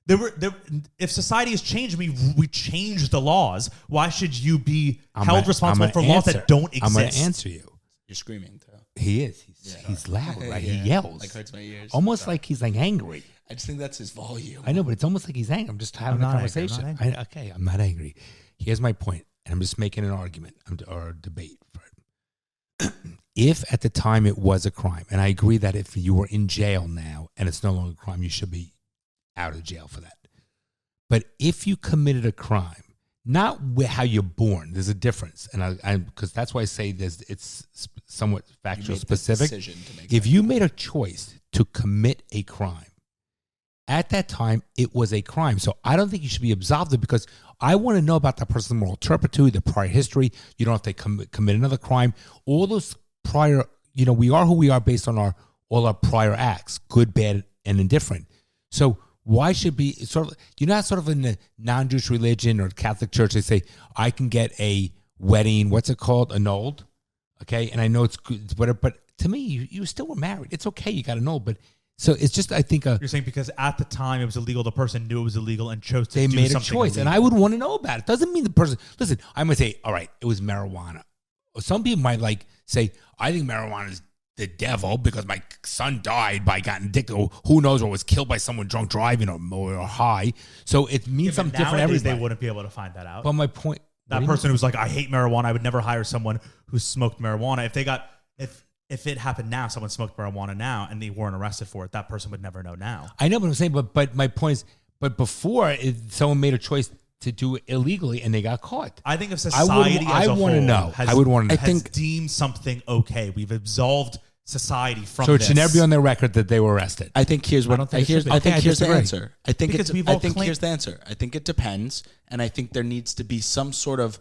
if society has changed, we changed the laws. Why should you be held responsible for laws that don't exist? I'm going to answer you. You're screaming too. He is. He's loud, right? He Yeah. yells. Like hurts my ears. Almost like he's like angry. I just think that's his volume. I know, but it's almost like he's angry. I'm just having a not angry. I'm conversation. not angry. Okay, I'm not angry. Here's my point, and I'm just making an argument or a debate for it. If at the time it was a crime, and I agree that if you were in jail now and it's no longer a crime, you should be out of jail for that. But if you committed a crime, not how you're born, there's a difference, and because that's why I say it's somewhat factual specific. If you made a choice to commit a crime, at that time it was a crime. So I don't think you should be absolved because I want to know about that person's moral turpitude, the prior history. You don't have to commit another crime. All those prior, we are who we are based on all our prior acts, good, bad, and indifferent. So why should be sort of, sort of in the non-Jewish religion or Catholic Church, they say, I can get a wedding, what's it called? Annulled. Okay. And I know it's good, whatever, but to me, you still were married. It's okay. You got annulled. But so it's just, I think, you're saying because at the time it was illegal, the person knew it was illegal and chose to do something. They made a choice. illegal. And I would want to know about it. Doesn't mean the person, listen, I might say, all right, it was marijuana. Some people might say, I think marijuana is the devil because my son died by getting addicted, or who knows, or was killed by someone drunk driving or high. So it means something different. Nowadays, they wouldn't be able to find that out. But my point, that person who's like, I hate marijuana, I would never hire someone who smoked marijuana. If it happened now, someone smoked marijuana now and they weren't arrested for it, that person would never know now. I know what I'm saying, but my point is, but before someone made a choice to do it illegally and they got caught. I think if society I want to know. I would want to know. Has deemed something okay. We've absolved society from so it this. should never be on their record that they were arrested. I think here's what I think here's the answer. I think Because here's the answer. I think it depends, and I think there needs to be some sort of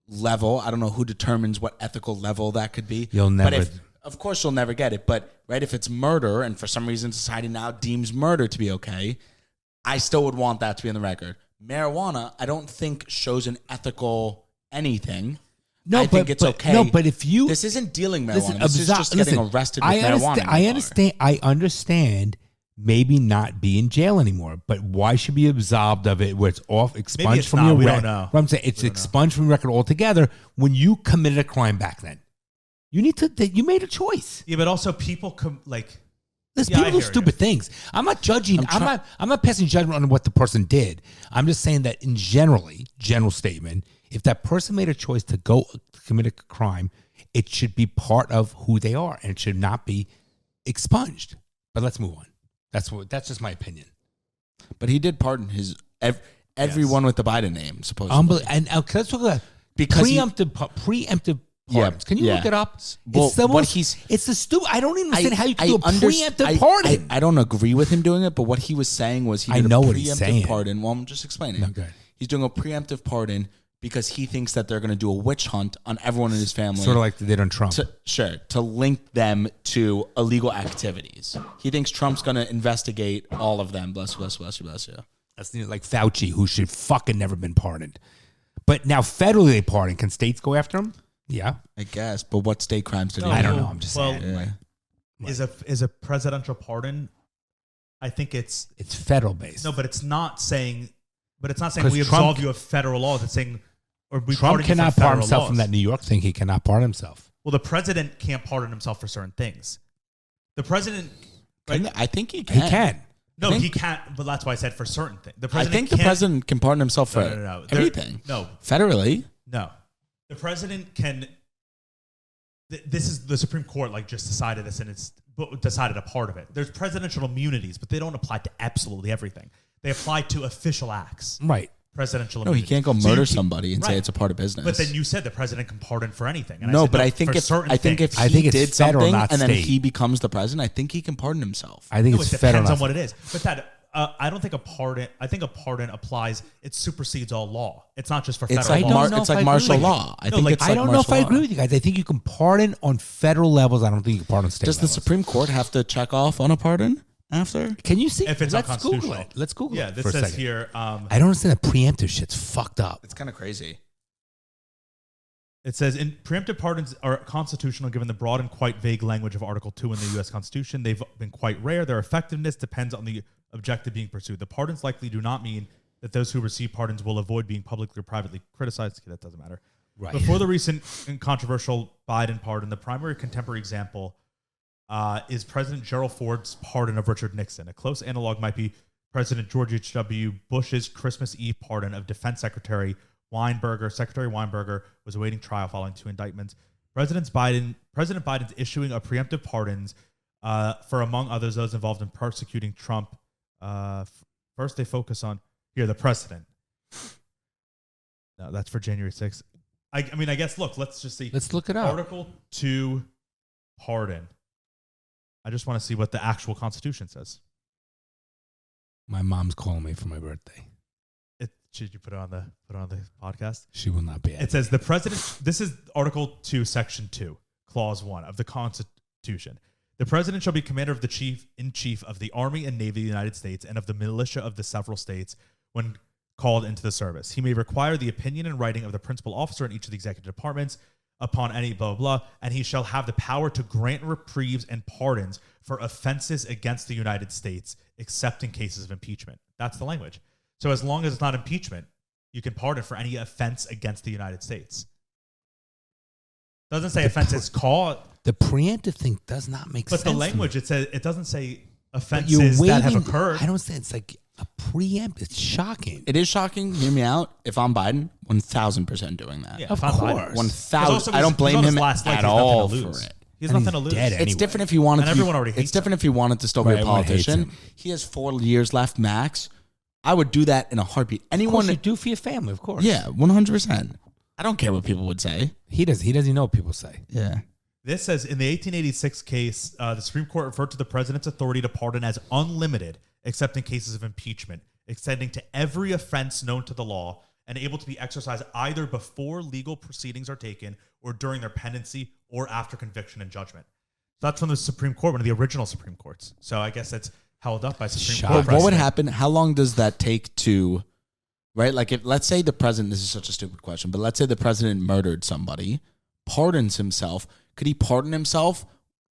level. I don't know who determines what ethical level that could be. You'll never. But of course, you'll never get it. But right, if it's murder, and for some reason society now deems murder to be okay, I still would want that to be on the record. Marijuana, I don't think shows an ethical anything. No, I think it's okay. No, but if you this isn't dealing marijuana. This is just getting arrested with marijuana. I understand. Maybe not be in jail anymore, but why should be absolved of it? Where it's expunged from your record. We don't know. What I'm saying, it's expunged from your record altogether. When you committed a crime back then, you made a choice. Yeah, but also people People do stupid things. I'm not judging. I'm not passing judgment on what the person did. I'm just saying that in general statement, if that person made a choice to go commit a crime, it should be part of who they are and it should not be expunged. But let's move on. That's just my opinion. But he did pardon everyone with the Biden name, supposedly. And let's talk about preemptive pardons. Can you look it up? Well, it's the stupid. I don't even understand how you can do a preemptive pardon. I don't agree with him doing it, but what he was saying was he did a preemptive pardon. Well, I'm just explaining. No, good. He's doing a preemptive pardon because he thinks that they're going to do a witch hunt on everyone in his family. Sort of like they did on Trump. To link them to illegal activities. He thinks Trump's going to investigate all of them. Bless you, bless you, bless you, bless you. That's like Fauci, who should fucking never been pardoned. But now federally they pardon. Can states go after him? Yeah. I guess. But what state crimes did he do? I don't know. I'm just saying. Is a presidential pardon, I think it's federal based. No, but it's not saying we absolve you of federal laws. It's saying Trump cannot pardon himself from that New York thing. He cannot pardon himself. Well, the president can't pardon himself for certain things. The president, I think he can. He can. No, he can't. But that's why I said for certain things. I think the president can pardon himself for everything. No, federally. No, the president can. This is the Supreme Court just decided this, and it's decided a part of it. There's presidential immunities, but they don't apply to absolutely everything. They apply to official acts. Right. Presidential immunity. No, he can't go murder somebody and say it's a part of business. But then you said the president can pardon for anything. And I think if he did something and then he becomes the president, I think he can pardon himself. I think it depends on what it is. But I don't think a pardon. I think a pardon applies. It supersedes all law. It's not just for federal law. It's like martial law. I don't know if I agree with you guys. I think you can pardon on federal levels. I don't think you can pardon on state levels. Does the Supreme Court have to check off on a pardon after? Can you see? If it's Let's Google it. Let's Google it. Yeah, this for a says second. here. I don't understand that preemptive shit's fucked up. It's kind of crazy. It says preemptive pardons are constitutional given the broad and quite vague language of Article 2 in the U.S. Constitution. They've been quite rare. Their effectiveness depends on the objective being pursued. The pardons likely do not mean that those who receive pardons will avoid being publicly or privately criticized. Okay, that doesn't matter. Right. Before the recent and controversial Biden pardon, the primary contemporary example is President Gerald Ford's pardon of Richard Nixon. A close analog might be President George H.W. Bush's Christmas Eve pardon of Defense Secretary Weinberger. Secretary Weinberger was awaiting trial following 2 indictments. President Biden's issuing a preemptive pardons for, among others, those involved in persecuting Trump. First, they focus on the president. No, that's for January 6th. I guess, look, let's just see. Let's look it up. Article 2, pardon. I just want to see what the actual Constitution says. My mom's calling me for my birthday. Should you put it on the podcast? She will not be. It says the president. This is Article 2, Section 2, Clause 1 of the Constitution. The president shall be commander of the chief of the Army and Navy of the United States and of the militia of the several states when called into the service. He may require the opinion and writing of the principal officer in each of the executive departments upon any blah, blah, blah, and he shall have the power to grant reprieves and pardons for offenses against the United States, except in cases of impeachment. That's the language. So as long as it's not impeachment, you can pardon for any offense against the United States. Doesn't say offenses caught. The preemptive thing does not make sense. But the language, it doesn't say But offenses that have occurred. I don't say it's like a preempt. It's shocking. It is shocking. Hear me out. If I'm Biden, 1,000% doing that. Yeah, Of if I'm Biden. course. 1,000. I don't blame him at all for it. He has And nothing to he's lose. dead It's anyway. different if he wanted And to. everyone already hates It's different if he wanted to still be Right, a everyone hates politician. him. He has 4 years left max. I would do that in a heartbeat. Of course Anyone? you do for your family, of course. Yeah, 100%. I don't care what people would say. He does. He doesn't know what people say. Yeah. This says in the 1886 case, the Supreme Court referred to the president's authority to pardon as unlimited, except in cases of impeachment, extending to every offense known to the law and able to be exercised either before legal proceedings are taken or during their pendency or after conviction and judgment. That's from the Supreme Court, one of the original Supreme Courts. So I guess it's held up by Supreme Shocking. Court. But what would precedent. happen? How long does that take to, right? Like, if let's say the president, this is such a stupid question, but let's say the president murdered somebody, pardons himself. Could he pardon himself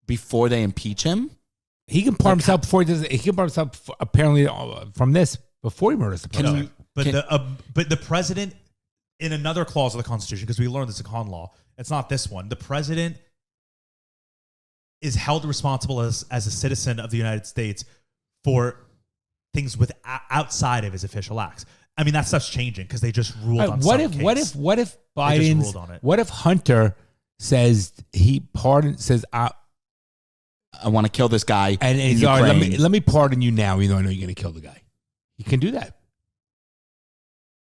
before they impeach him? He can pardon himself before he does it. He can pardon himself apparently from this before he murders the president. But the president, in another clause of the Constitution, because we learned this in con law, it's not this one. The president is held responsible as a citizen of the United States for things outside of his official acts. I mean, that stuff's changing because they just ruled on what some if case. what if They just Biden's ruled on it. what if Hunter says I want to kill this guy. and in he's all right, Ukraine. let me pardon you now, even though I know you're going to kill the guy. He can do that.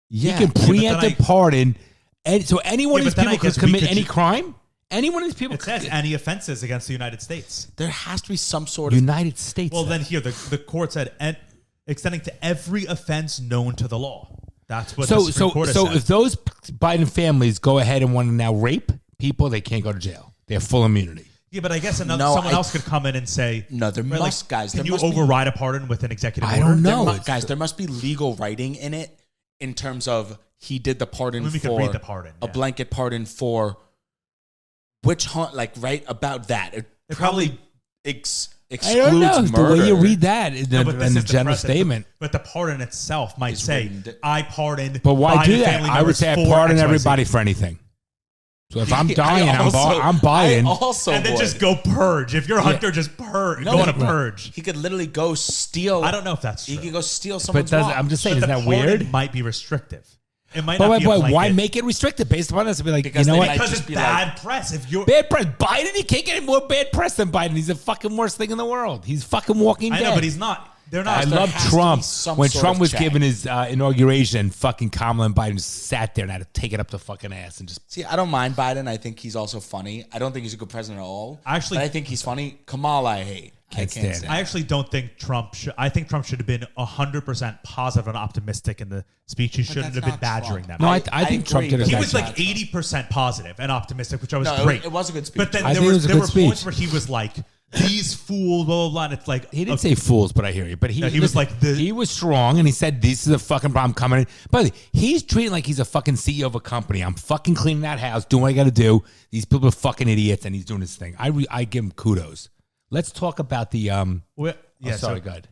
Yeah. He can but then preemptive pardon, and so any one Yeah, of but these then I people could guess we commit could any ju- crime. Any one of these people It says any offenses against the United States. There has to be some sort of. United States. Well, then here, the court said, extending to every offense known to the law. That's what the Supreme Court has said. if those Biden families go ahead and want to now rape people, they can't go to jail. They have full immunity. Yeah, but I guess No, someone else could come in and say, No, there right, must, guys. Can There you must be- override a pardon with an executive I order? don't know. Guys, there must be legal writing in it in terms of he did the pardon Maybe we could for read the pardon, a yeah. blanket pardon for witch hunt, like right about that. It probably- excludes I don't know. The murder. way you read that in No, but this the is general precedent. statement. But the pardon itself might Is say, written- I pardon. But why Biden do that? family I would members say I for pardon XYZ. everybody for anything. So if I'm I dying, also- I'm buying. I also And then would. just go purge. If you're a hunter, just purge. No, go on a he- purge. He could literally go steal. I don't know if that's true. He could go steal But someone's watch. I'm just saying, But isn't the that pardon weird? might be restrictive. It might But not be a blanket. why make it restricted based upon this? Be like, Because you know they what? might Because just it's be bad press. If you're, Bad press. Biden, you can't get any more bad press than Biden. He's the fucking worst thing in the world. He's fucking walking I dead. know, but he's not. They're not. I there love has to Trump. be some When sort Trump of was check. giving his inauguration, fucking Kamala and Biden just sat there and had to take it up the fucking ass and just. See, I don't mind Biden. I think he's also funny. I don't think he's a good president at all. Actually- but I think he's funny. Kamala, I hate. Can't stand it. I actually don't think Trump should. I think Trump should have been 100% positive and optimistic in the speech. He shouldn't that's have been not badgering Trump. them. No, I think Trump agree, did a but He nice was job. like 80% positive and optimistic, which I was No, great. it was a good speech. But then I there think it was a there good were speech. points where he was like, "These fools," blah blah blah. And it's like He didn't say fools, but I hear you. But he, No, he was listen, like he was strong, and he said, "This is a fucking problem coming in." But he's treating like he's a fucking CEO of a company. I'm fucking cleaning that house, doing what I got to do. These people are fucking idiots, and he's doing his thing. I give him kudos. Let's talk about the Well, yeah, sorry, so, go ahead.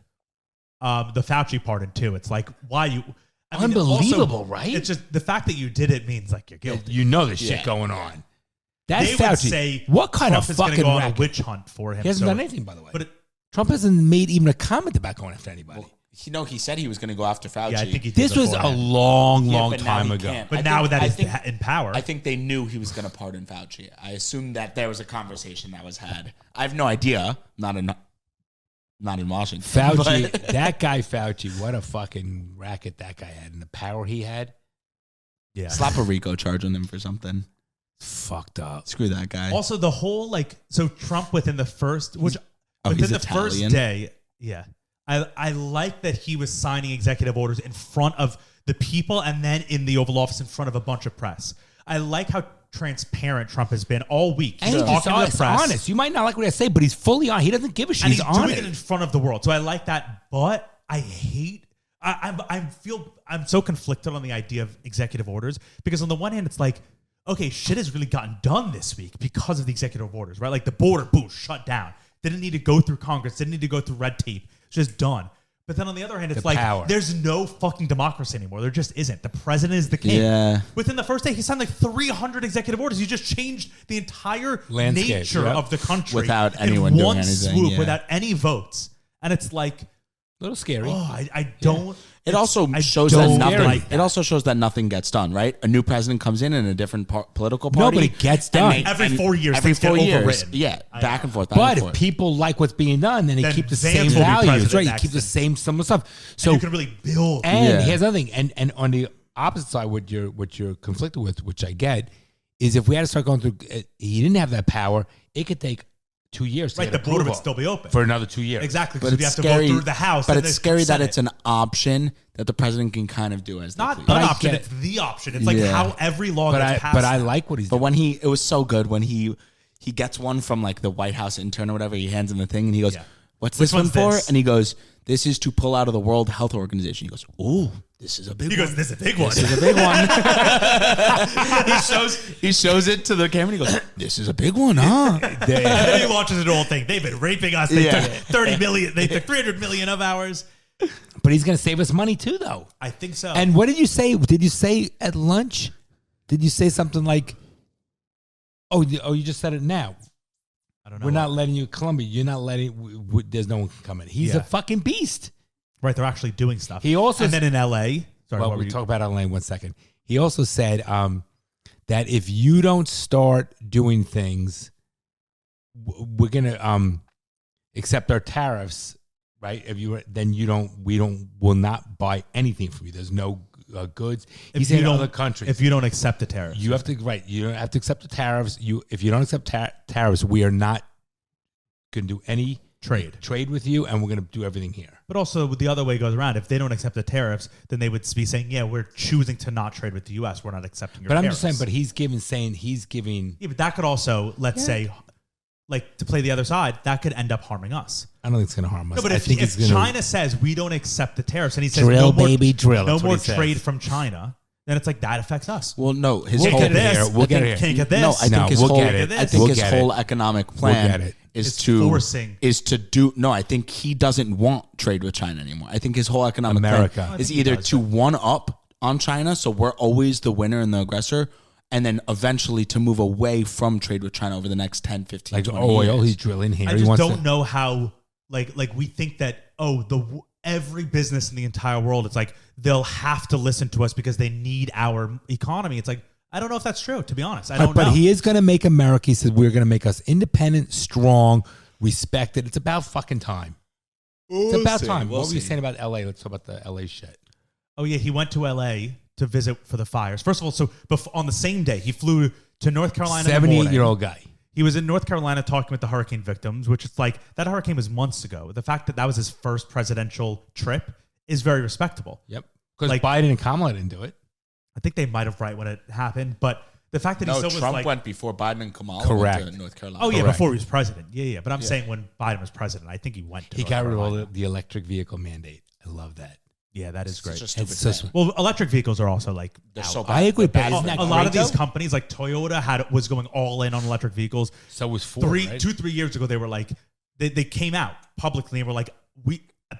the Fauci pardon too. It's like why you. I mean, Unbelievable, also, right? It's just the fact that you did it means like you're guilty. You know there's Yeah. shit going on. That's they would Fauci. say What kind Trump of is gonna fucking go on racket? a witch hunt for him. He hasn't So- done anything, by the way. But Trump hasn't made even a comment about going after anybody. He said he was going to go after Fauci. yeah, I think he did This was a beforehand. long, Yeah, long but now time he ago. can't. But I now think- that I he's think- in power, I think they knew he was going to pardon Fauci. I assume that there was a conversation that was had. I have no idea. Not in Washington. Fauci, But- that guy Fauci, what a fucking racket that guy had and the power he had. yeah. Slap a RICO charge on them for something. Fucked up. Screw that guy. Also, the whole so Trump within the first, he's within the Italian. first day, yeah, I like that he was signing executive orders in front of the people and then in the Oval Office in front of a bunch of press. I like how transparent Trump has been all week. And He's he's just talking to the press, honest. You might not like what I say, but he's fully on. He doesn't give a shit. and He's he's on doing it in front of the world. So I like that, but I hate. I'm so conflicted on the idea of executive orders because on the one hand it's like, okay, shit has really gotten done this week because of the executive orders, right? Like the border, boom, shut down. Didn't need to go through Congress. Didn't need to go through red tape. It's just done. But then on the other hand, it's The like power. there's no fucking democracy anymore. There just isn't. The president is the king. Yeah. Within the first day, he signed like 300 executive orders. He just changed the entire Landscape, nature yep. of the country Without in anyone doing one anything, swoop, yeah. without any votes. And it's like, A little scary. oh, I don't. It also I shows don't that nothing. like that. It also shows that nothing gets done. Right, a new president comes in a different political No, party. but it gets and done. Every 4 years, Every things get 4 years, overwritten. yeah, I back know. and forth. Back But and if forth. people like what's being done, then they Then keep the Vance same will be values, president right? You next keep the and- same similar stuff. So So you can really build. And Yeah. here's another thing, and on the opposite side, what you're conflicted with, which I get, is if we had to start going through, he didn't have that power. It could take 2 years to Right, get the border would approval still be open. for another 2 years. Exactly, but because you it's have to scary. go through the House. But and it's the scary that Senate. it's an option that the president can kind of do as they not please. an I option. get It's the option. It's like Yeah. how every law But gets passed. but I like what he's But doing. when it was so good when he gets one from like the White House intern or whatever. He hands him the thing and he goes, Yeah. "What's Which this one one's for?" this? And he goes, "This is to pull out of the World Health Organization." He goes, "Ooh, this is a big He one. goes, "This is a big one." This is a big one." he shows it to the camera and he goes, "This is a big one, huh?" And then he launches an old thing. They've been raping us. They Yeah. took 30 million. They took 300 million of ours. But he's going to save us money too, though. I think so. And what did you say? Did you say at lunch? Did you say something like, "Oh, you just said it now. I don't know. We're not letting you Columbia. You're not letting. There's no one can come in." He's Yeah. a fucking beast. Right, they're actually doing stuff. He also and then in LA. Sorry, Well, what were we'll you? talk about it in 1 second. He also said that if you don't start doing things, we're gonna accept our tariffs, right? If you then will not buy anything from you. There's no goods. He's you in don't- other countries. If you don't accept the tariffs, You have to You don't have to accept the tariffs. If you don't accept tariffs, we are not going to do any trade with you, and we're going to do everything here. But also the other way goes around. If they don't accept the tariffs, then they would be saying, "Yeah, we're choosing to not trade with the U.S. We're not accepting your But I'm tariffs." just saying. But he's giving. Yeah, but that could also, let's say, like to play the other side, that could end up harming us. I don't think it's going to harm us. No, but I if think it's going China says we don't accept the tariffs, and he says Drill, no more, baby, drill. no That's what more he says. trade from China, then it's like that affects us. Well, no, his We'll whole get this. here. We'll get I here. think- Can't get this. No, I think No, his we'll whole get it. I think We'll his get whole it. economic We'll plan get it. is It's to forcing. is to do. No, I think he doesn't want trade with China anymore. I think his whole economic America. plan I is think he either does, to one up on China, so we're always the winner and the aggressor, and then eventually to move away from trade with China over the next 10, 15, like 20 oil. years. He's drilling here. I He just wants don't to, know how. Like we think that every business in the entire world, it's like they'll have to listen to us because they need our economy. It's like I don't know if that's true. To be honest, I don't but know. he is going to make America. He says we're going to make us independent, strong, respected. It's about fucking time. It's about time. What were you saying about LA? Let's talk about the LA shit. Oh yeah, he went to LA to visit for the fires. First of all, so on the same day, he flew to North Carolina. 78-year-old guy. He was in North Carolina talking with the hurricane victims, which is like that hurricane was months ago. The fact that that was his first presidential trip is very respectable. Yep. Because Like- Biden and Kamala didn't do it. I think they might have right when it happened, but the fact that he No, still Trump was like, went before Biden and Kamala Correct. went to North Carolina. oh yeah, Correct. before he was president. Yeah. But I'm saying when Biden was president, I think he went to He North got rid of all Carolina. the electric vehicle mandate. I love that. Yeah, that is great. Such a stupid It's just- plan. Well, electric vehicles are also like They're out. so I agree, They're but bad isn't for that a lot of great, these though? companies like Toyota was going all in on electric vehicles. So was Ford, right? 2-3 years ago, they were like, they came out publicly and were like,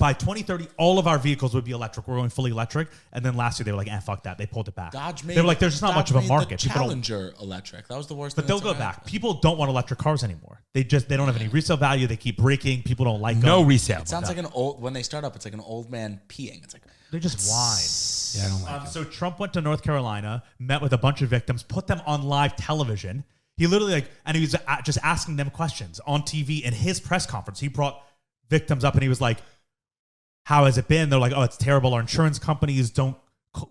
by 2030, all of our vehicles would be electric. We're going fully electric. And then last year, they were like, fuck that. They pulled it back. They were like, there's just not much of a market. The People don't, Challenger electric. That was the worst. but they'll go back. People don't want electric cars anymore. They don't have any resale value. They keep breaking. People don't like them. No resale. It sounds like an old, when they start up, it's like an old man peeing. It's like, They just whine. Yeah, I don't like it. So Trump went to North Carolina, met with a bunch of victims, put them on live television. He literally and he was just asking them questions on TV. In his press conference, he brought victims up and he was like, how has it been? They're like, oh, it's terrible. Our insurance companies don't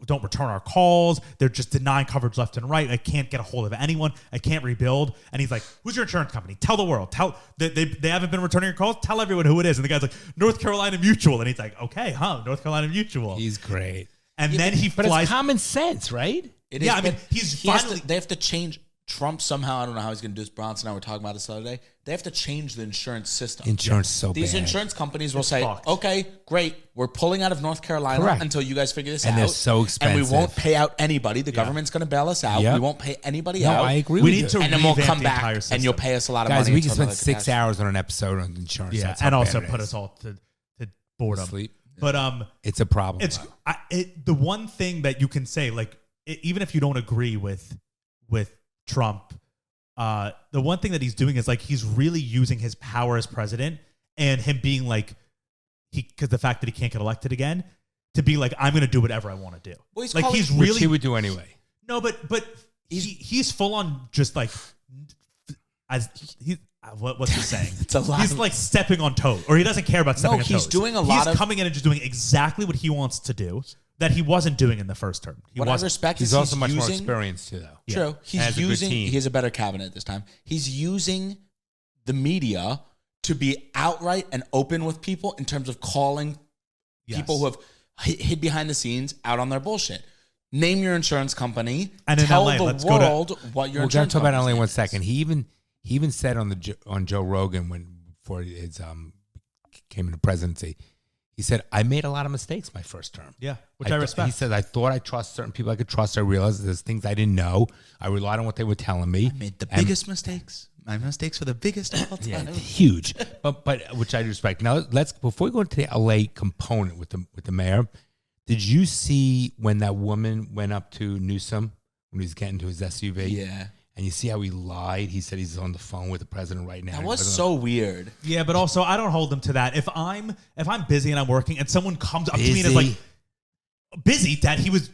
return our calls. They're just denying coverage left and right. I can't get a hold of anyone. I can't rebuild. And he's like, who's your insurance company? Tell the world. Tell they haven't been returning your calls. Tell everyone who it is. And the guy's like, North Carolina Mutual. And he's like, okay, North Carolina Mutual. He's great. And then he But flies. it's common sense, right? it Yeah, is, I mean, but they have to change. Trump somehow, I don't know how he's going to do this. Bronson and I were talking about this the other day. They have to change the insurance system. Insurance is so These bad. insurance companies will say, fucked. okay, great, we're pulling out of North Carolina Correct. until you guys figure this And out. they're so And expensive. we won't pay out anybody. The government's going to bail us out. Yep. We won't pay anybody No, out. I agree We with need you. to And then we'll revamp come the back entire and you'll system. pay us a lot of Guys, money. we can until spend the 6 catastrophe. hours on an episode on insurance. Yeah, That's how and also bad it put is. us all to boredom. Sleep. But It's a problem. it's the one thing that you can say, like even if you don't agree with Trump, the one thing that he's doing is like he's really using his power as president and him being like because the fact that he can't get elected again to be like, I'm going to do whatever I want to do. Well, he's like calling- he's Which really he would do anyway. no, but he's full on just like as he. What's the saying? It's a lot He's of- like stepping on toes, or he doesn't care about stepping on toes. he's doing a lot He's of- coming in and just doing exactly what he wants to do that he wasn't doing in the first term. He What I wasn't. respect He's is also much more using, experienced too, though. True. And He's has a good using. team. He has a better cabinet this time. He's using the media to be outright and open with people in terms of calling Yes. people who have hid behind the scenes out on their bullshit. Name your insurance company. And in tell LA, the let's go to- world what your We're going insurance to talk about company's only name one is. second. He even said on Joe Rogan before his came into presidency, he said, I made a lot of mistakes my first term. Yeah, which I respect. He said, I thought I trust certain people I could trust. I realized there's things I didn't know. I relied on what they were telling me. I made the And- biggest mistakes. My mistakes were the biggest of all Yeah, time. huge. But which I respect. Now before we go into the LA component with the mayor, did you see when that woman went up to Newsom when he was getting to his SUV? Yeah. And you see how he lied? He said he's on the phone with the president right now. That He was wasn't so weird. Yeah, but also I don't hold him to that. If I'm busy and I'm working and someone comes up to me and is Busy? like busy that he was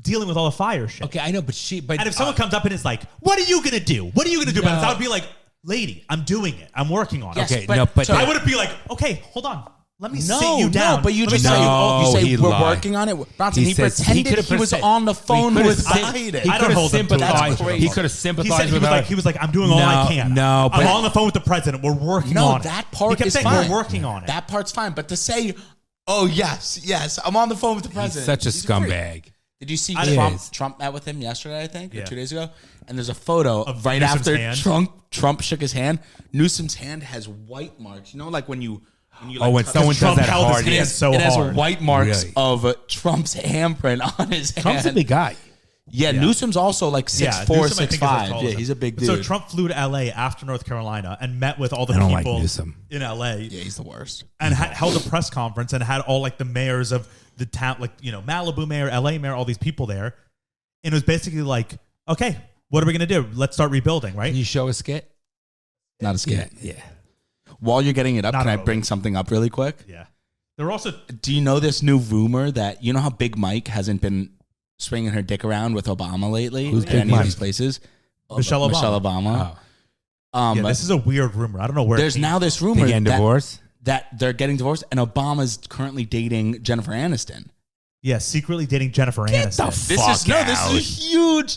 dealing with all the fire shit. Okay, I know, but And if someone comes up and is like, "What are you gonna do? What are you gonna do about this?" I would be like, "Lady, I'm doing it. I'm working on it." Yes, Okay, but- no, but so I wouldn't be like, "Okay, hold on. Let me sit No, you down." no, but you Let me just tell say, you, No, you say he we're lied. working on it. Bronson, he says- pretended could've he was said- on the phone he could've with sim- Biden. He I could don't have hold him to that. sympathized. That's He crazy. could have He sympathized said with her. he was like, I'm doing all I No, can. no, I'm but- on the phone with the president. We're working No, on it. that part He kept is saying fine. we're working on it. That part's fine, but to say, "Oh yes, I'm on the phone with the He's president," such a He's freak. scumbag. Did you see He Trump? is. Trump met with him yesterday, I think, Yeah. or 2 days ago. And there's a photo Of right Newsom's after hand. Trump shook his hand. Newsom's hand has white marks. You know, like when you when touch- someone Trump does that held his hard, hand yes. so it has hard. white marks Really? of Trump's handprint on his hand. Trump's a big guy. Yeah, Newsom's also like 6'4", Newsom, I think, is as 6'5". tall Yeah, as him. he's a big dude. So Trump flew to LA after North Carolina and met with all the I don't like people Newsom. in LA yeah, he's the worst. and held a press conference and had all like the mayors of the town, like, you know, Malibu mayor, LA mayor, all these people there. And it was basically like, okay, what are we going to do? Let's start rebuilding, right? Can you show a skit? Not a skit. Yeah. While you're getting it up, Not can I over. bring something up really quick? Yeah. There were also, Do you know this new rumor that, you know how Big Mike hasn't been swinging her dick around with Obama lately? Who's in Big any Mike? of these places? Michelle Obama. Michelle Obama. Oh. yeah, this is a weird rumor. I don't know where. There's it came now this rumor Big end divorce? that they're getting divorced, and Obama's currently dating Jennifer Aniston. Yeah, secretly dating Jennifer Aniston.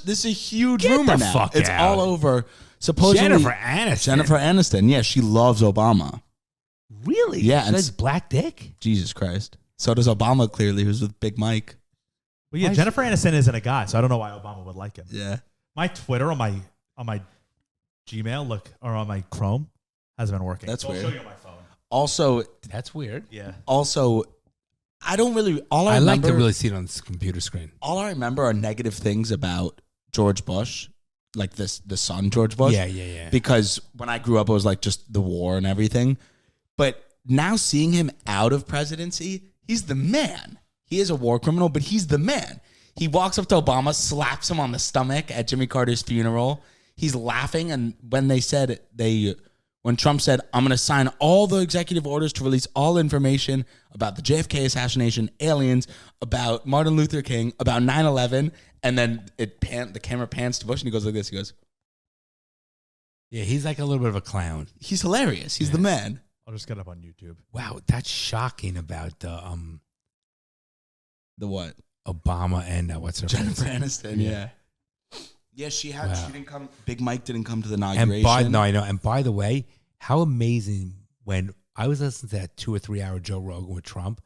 This is a huge Get rumor the now. fuck It's out. all over. Supposedly Jennifer Aniston. Jennifer Aniston. Yeah, she loves Obama. Really? Yeah, She and has black dick? Jesus Christ. So does Obama, clearly, who's with Big Mike. Well, yeah, Why is- Jennifer Aniston isn't a guy, so I don't know why Obama would like him. Yeah. My Twitter on my Gmail or on my Chrome hasn't been working. That's So I'll weird. show you on my phone. Also, That's weird. Yeah. I don't really. I like to really see it on this computer screen. All I remember are negative things about George Bush, like the son George Bush. Yeah. Because when I grew up, it was like just the war and everything. But now seeing him out of presidency, he's the man. He is a war criminal, but he's the man. He walks up to Obama, slaps him on the stomach at Jimmy Carter's funeral. He's laughing. And when when Trump said, I'm going to sign all the executive orders to release all information about the JFK assassination, aliens, about Martin Luther King, about 9/11, and then the camera pans to Bush and he goes like this. He goes, Yeah, he's like a little bit of a clown. he's hilarious. He's the man. I'll just get up on YouTube. Wow, that's shocking about the The what? Obama and what's her Jennifer name? Aniston, yeah. Yeah, she didn't come. Big Mike didn't come to the And inauguration. I know. And by the way, how amazing when I was listening to that 2 or 3 hour Joe Rogan with Trump,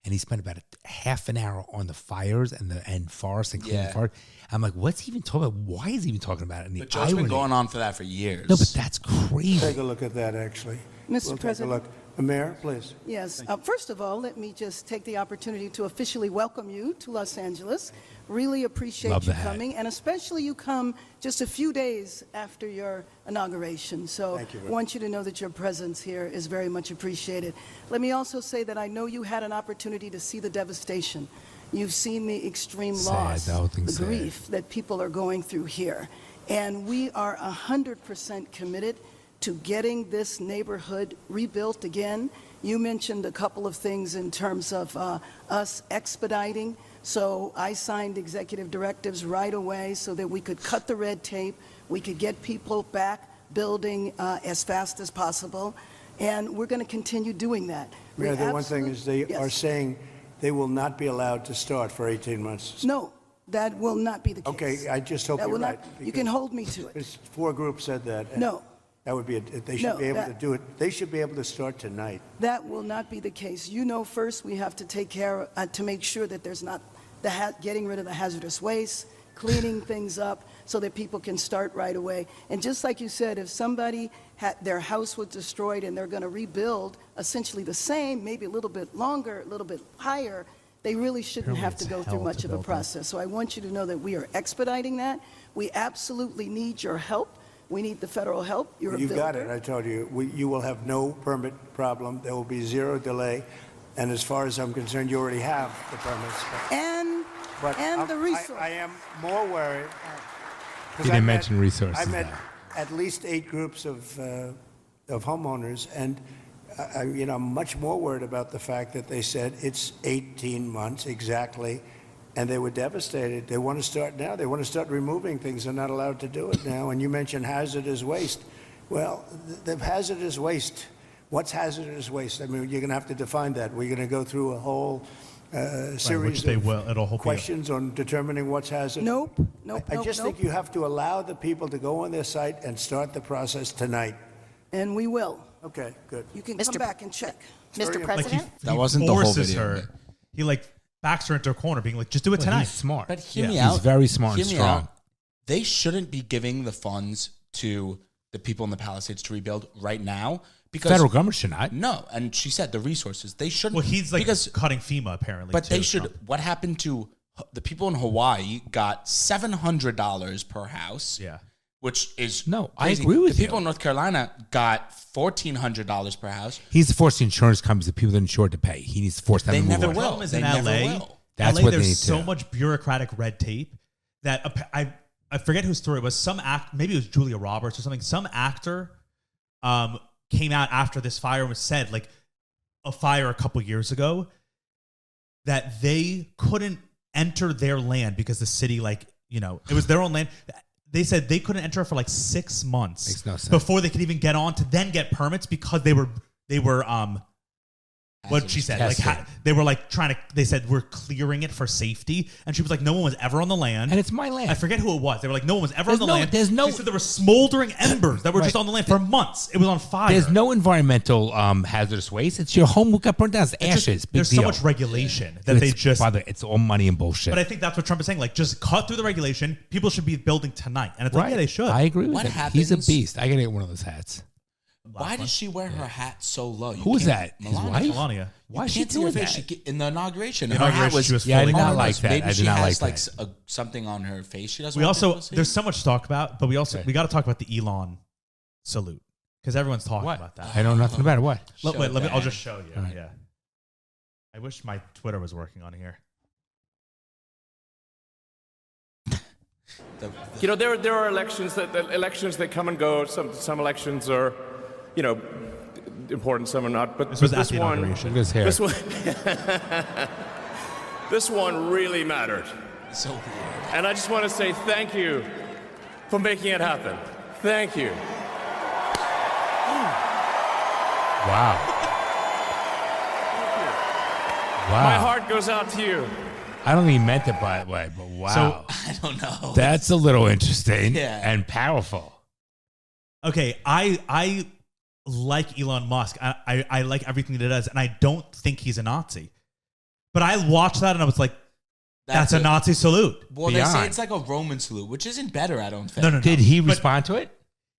and he spent about a half an hour on the fires and forests and cleaning forest. I'm like, what's he even talking about? Why is he even talking about it? And But Joe's been going on for that for years. No, but that's crazy. Take a look at that, actually. Mr. President. Take a look. Mayor, please. Yes. First of all, let me just take the opportunity to officially welcome you to Los Angeles. Really appreciate Love you the hat. coming, and especially you come just a few days after your inauguration. So Thank you, I want you to know that your presence here is very much appreciated. Let me also say that I know you had an opportunity to see the devastation. You've seen the extreme Sad, loss, the whole thing's the sad. grief that people are going through here. And we are 100% committed to getting this neighborhood rebuilt again. You mentioned a couple of things in terms of us expediting. So I signed executive directives right away so that we could cut the red tape, we could get people back building as fast as possible, and we're going to continue doing that. Mayor, We the one thing is they Yes. are saying they will not be allowed to start for 18 months. No, that will not be the case. Okay, I just hope That you're will right. not, you can hold me to it. Because 4 groups said that. and No. That would be, they should No, be able to that- do it. They should be able to start tonight. That will not be the case. You know, first we have to take care to make sure that there's not getting rid of the hazardous waste, cleaning things up so that people can start right away. And just like you said, if somebody their house was destroyed and they're going to rebuild essentially the same, maybe a little bit longer, a little bit higher, they really shouldn't Apparently have to it's go through hell much to of a build that. process. So I want you to know that we are expediting that. We absolutely need your help. We need the federal help. You're a You got builder. it, I told you. You will have no permit problem. There will be 0 delay. And as far as I'm concerned, you already have the permits. And I'm- the resource. I am more worried. He didn't mention resources, I met though. at least 8 groups of homeowners, and I'm much more worried about the fact that they said it's 18 months exactly, and they were devastated. They want to start now. They want to start removing things. They're not allowed to do it now. And you mentioned hazardous waste. Well, the hazardous waste. What's hazardous waste? I mean, you're going to have to define that. We're going to go through a whole series they of will. It'll hopefully- questions on determining what's hazardous. Nope. I just think you have to allow the people to go on their site and start the process tonight. And we will. Okay, good. You can Mr. come back and check. Mr. Very Like President? That wasn't the whole forces video, her. but- He like backs her into a corner, being like, "Just do it Well, tonight." he's smart. But hear me He's out. very smart Hear and me strong. out. They shouldn't be giving the funds to the people in the Palisades to rebuild right now because Federal government should not. No, and she said the resources they shouldn't. Well, he's like because, cutting FEMA apparently. but they too, should. Trump. What happened to the people in Hawaii? Got $700 per house. Yeah. Which is No, I crazy. agree with the people you. in North Carolina got $1,400 per house. He's to force the insurance companies, the people that are insured, to pay. He needs to force them They to move never on. will. problem is They in never LA. will. That's LA, what they there's need so to. much bureaucratic red tape that I forget whose story it was. Some maybe it was Julia Roberts or something. Some actor came out after this fire was said, like a fire a couple years ago, that they couldn't enter their land because the city, it was their own land. They said they couldn't enter for like 6 months Makes no sense. before they could even get on to then get permits because they were what she said, like Testing. they were like they said we're clearing it for safety, and she was like, no one was ever on the land, And it's my land. I forget who it was. They were like, no one was ever There's on the no- land. there's no- She said there were smoldering embers that were just Right. on the land for months. It was on fire. There's no environmental hazardous waste. It's your home got burned down. It's It's just- ashes. Big there's deal. so much regulation that But they it's- just. by the way, it's all money and bullshit. But I think that's what Trump is saying. Like, just cut through the regulation. People should be building tonight, and it's like, yeah, they should. I agree with What him. He's a happens- beast. I gotta get one of those hats. Why does she wear her hat so low? You Who is can't- that? His Melania. wife? Melania. Why is You she can't see her doing face. that? In the inauguration, The her hat inauguration, was. she was Yeah, I fully did not covered. like that. Maybe I did she not has like like that. something on her face. She doesn't. We want also people to see. there's so much to talk about, but we got to talk about the Elon salute because everyone's talking What? about that. I know nothing about it. What? Wait, let me. I'll just show you. All right. Yeah. I wish my Twitter was working on here. You know, there are elections that come and go. Some elections are, you know, important. Some are not. But This was at this the one, inauguration. Look at his hair. this one, this one really mattered. So weird. And I just want to say thank you for making it happen. Thank you. Wow. Wow. My heart goes out to you. I don't think he meant it by the way, but wow. I don't know. That's a little interesting Yeah. and powerful. Okay, I like Elon Musk. I like everything that he does, and I don't think he's a Nazi. But I watched that and I was like, that's a Nazi salute. Well, they say Beyond. it's like a Roman salute, which isn't better, I don't think. No. Did he But respond to it?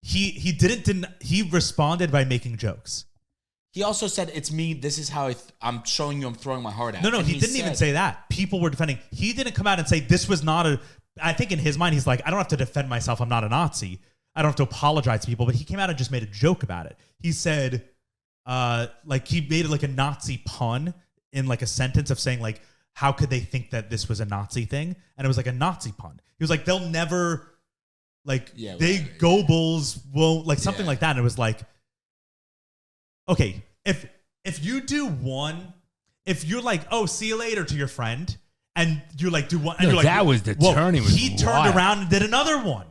He didn't. He responded by making jokes. He also said, it's me, this is how I'm showing you I'm throwing my heart out. No, And he didn't even say that. People were defending. He didn't come out and say this was not a. I think in his mind, he's like, I don't have to defend myself. I'm not a Nazi. I don't have to apologize to people. But he came out and just made a joke about it. He said, like he made like a Nazi pun in like a sentence of saying like, how could they think that this was a Nazi thing? And it was like a Nazi pun. He was like, they'll never, like, they Goebbels won't, like something like that. And it was like, okay, if you do one, if you're like, oh, see you later to your friend, and you like do one, and No, you're like, that was the whoa, turning was he turned wild. around and did another one.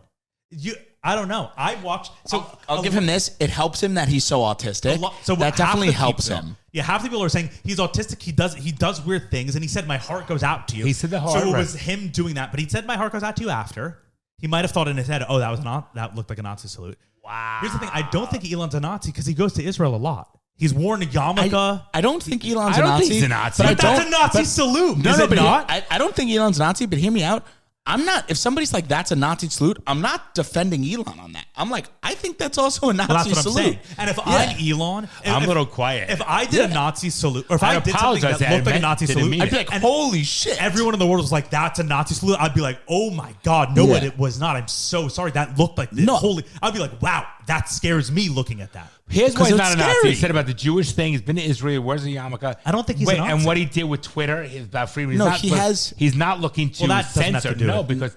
I don't know. I watched. So I'll give him this. It helps him that he's so autistic. So that half definitely the helps people- him. Yeah, half the people are saying he's autistic. He does weird things, and he said my heart goes out to you. He said the heart, So it right. was him doing that, but he said my heart goes out to you after. He might have thought in his head, oh, that looked like a Nazi salute. Wow. Here's the thing: I don't think Elon's a Nazi because he goes to Israel a lot. He's worn a yarmulke. I don't think Elon's I a don't Nazi. think he's a Nazi. But I But that's don't- a Nazi but- salute. No, is no, it but not? I don't think Elon's a Nazi, but hear me out. I'm not, if somebody's like, that's a Nazi salute, I'm not defending Elon on that. I'm like, I think that's also a Nazi Well, that's what salute. I'm saying. And if I'm Elon, I'm a if- little quiet. If I did a Nazi salute, or if I I'd did something apologize that that I looked like a meant- Nazi didn't salute, mean I'd be it. like, holy shit. Everyone in the world was like, that's a Nazi salute. I'd be like, oh my God, no, Yeah. it was not. I'm so sorry. That looked like this. No. Holy, I'd be like, wow, that scares me looking at that. Here's why 'Cause he's it's not a Nazi. scary. He said about the Jewish thing. He's been to Israel. Wears a yarmulke. I don't think he's a Nazi. And what he did with Twitter is about freedom. He's No, not, he has- He's not looking to Well, that doesn't have censor. to do No, it.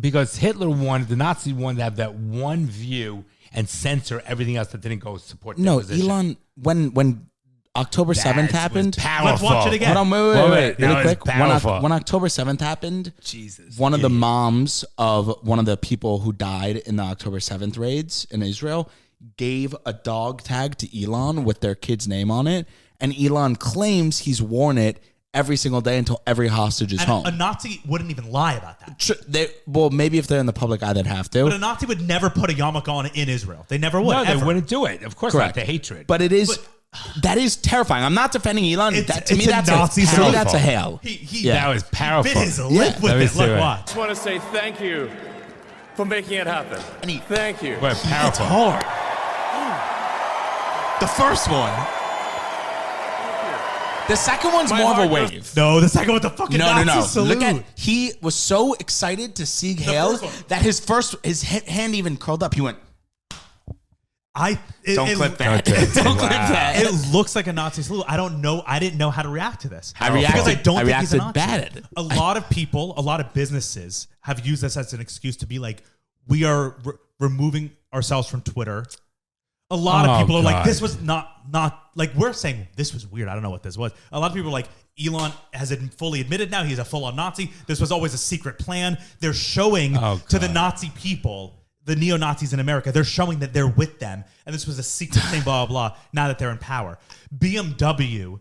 because Hitler wanted, the Nazi wanted to have that one view and censor everything else that didn't go support their No, position. Elon, when October 7th happened. Let's watch it again. Hold on, wait, That really was quick. powerful. When October 7th happened, Jesus, one of the moms of one of the people who died in the October 7th raids in Israel gave a dog tag to Elon with their kid's name on it. And Elon claims he's worn it every single day until every hostage is And home. a Nazi wouldn't even lie about that. Well, maybe if they're in the public eye, they'd have to. But a Nazi would never put a yarmulke on in Israel. They never would. No, they ever. wouldn't do it. Of course Correct. not. The hatred. But it is, that is terrifying. I'm not defending Elon. It's To me, a that's Nazi to me, salute. that's a hail. He That was powerful. bit his lip Yeah. with Let me it. see Look, it. watch. I just want to say thank you for making it happen. Thank you. What powerful. Hard. The first one. The second one's My more of a heart goes- wave. No, the second with the fucking Nazi salute. Look at, he was so excited to see hail first one. that his hand even curled up. He went, don't clip that. Okay. Don't clip Wow. that. It looks like a Nazi salute. I don't know. I didn't know how to react to this. I reacted- because I don't I think he's a reacted Nazi. bad. A lot of people, a lot of businesses have used this as an excuse to be like, we are removing ourselves from Twitter. A lot of people are like, God. this was not like we're saying this was weird. I don't know what this was. A lot of people are like, Elon has fully admitted now he's a full-on Nazi. This was always a secret plan. They're showing to the Nazi people, the neo-Nazis in America, they're showing that they're with them. And this was a secret thing, blah, blah, blah, now that they're in power. BMW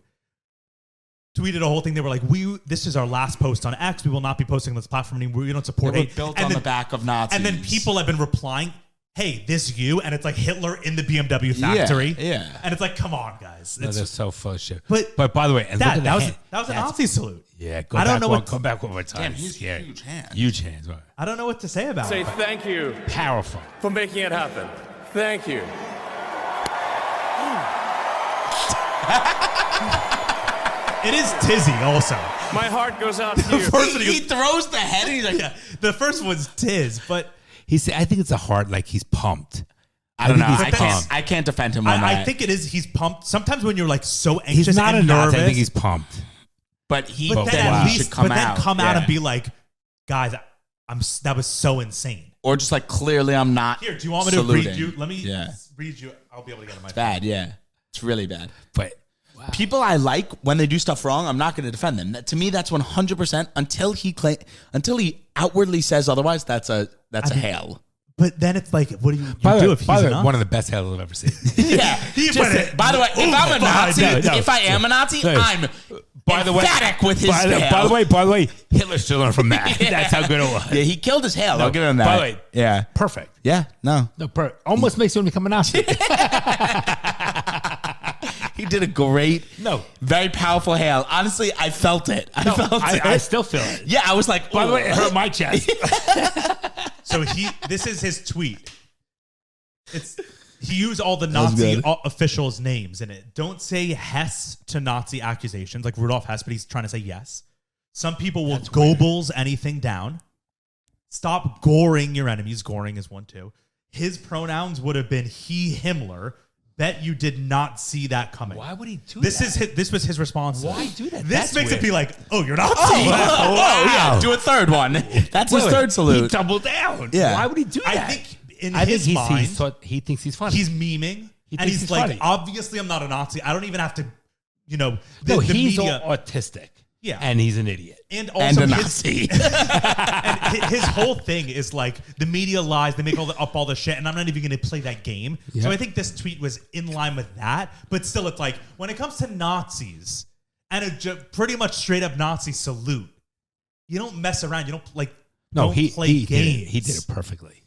tweeted a whole thing. They were like, this is our last post on X. We will not be posting on this platform anymore. We don't support They were hate. built And on then- the back of Nazis. And then people have been replying, hey, this you? And it's like Hitler in the BMW factory. yeah. And it's like, come on, guys. No, It's, they're so full of shit. But- But by the way, and look at the that was hand. a That's- Nazi salute. Yeah, I don't know what Go back one more time. Damn, It's he's scary. huge hands. Huge hands. Right. I don't know what to say about Say it. but- thank you Powerful. for making it happen. Thank you. It is Tizzy also. My heart goes out to you. First one, He throws the head and he's like, yeah, the first one's Tiz, but I think it's a heart, like he's pumped. I don't know. think he's pumped. I can't defend him on that. I think it is. He's pumped. Sometimes when you're like so anxious He's not a and Nazi. nervous, I think he's pumped. but he but then then at he least, should come but then out. come out Yeah. and be like, guys, that was so insane. or just like clearly I'm not. Here, do you want me to saluting. read you? Let me Yeah. read you. I'll be able to get it. My Bad, yeah. It's really bad. But People I like when they do stuff wrong, I'm not going to defend them. To me, that's 100% until he outwardly says otherwise. That's a hail. But then it's like, what do you by do the if way, he's a Nazi? one of the best hails I've ever seen. Yeah. By the way, if I'm a Nazi, if I am a Nazi, I'm emphatic with his hail. By the way, Hitler still learned from that. That's how good it was. Yeah, he killed his hail. I'll give him that. By the way, yeah, perfect. yeah, no. Almost makes you become a Nazi. He did a great, very powerful hail. Honestly, I felt it. I still feel it. Yeah, I was like, By the way, it hurt my chest. So this is his tweet. He used all the Nazi officials' names in it. Don't say Hess to Nazi accusations, like Rudolf Hess, but he's trying to say yes. Some people will Goebbels anything down. Stop goring your enemies. Goring is one too. His pronouns would have been he, Himmler. Bet you did not see that coming. Why would he do this? that? This was his response. Why do that? This That's makes weird. it be like, oh, you're Nazi. yeah, do a third one. That's his third salute. He doubled down. Yeah. Why would he do that? I think in his mind, he thinks he's funny. he's memeing, and thinks he's he's like, funny. obviously, I'm not a Nazi. I don't even have to, the he's media, autistic. Yeah. And he's an idiot. and also a his, Nazi. and his whole thing is like the media lies. They make up all the shit, and I'm not even going to play that game. Yeah. So I think this tweet was in line with that. But still, it's like when it comes to Nazis and a pretty much straight up Nazi salute, you don't mess around. You don't play he games. did it. He did it perfectly.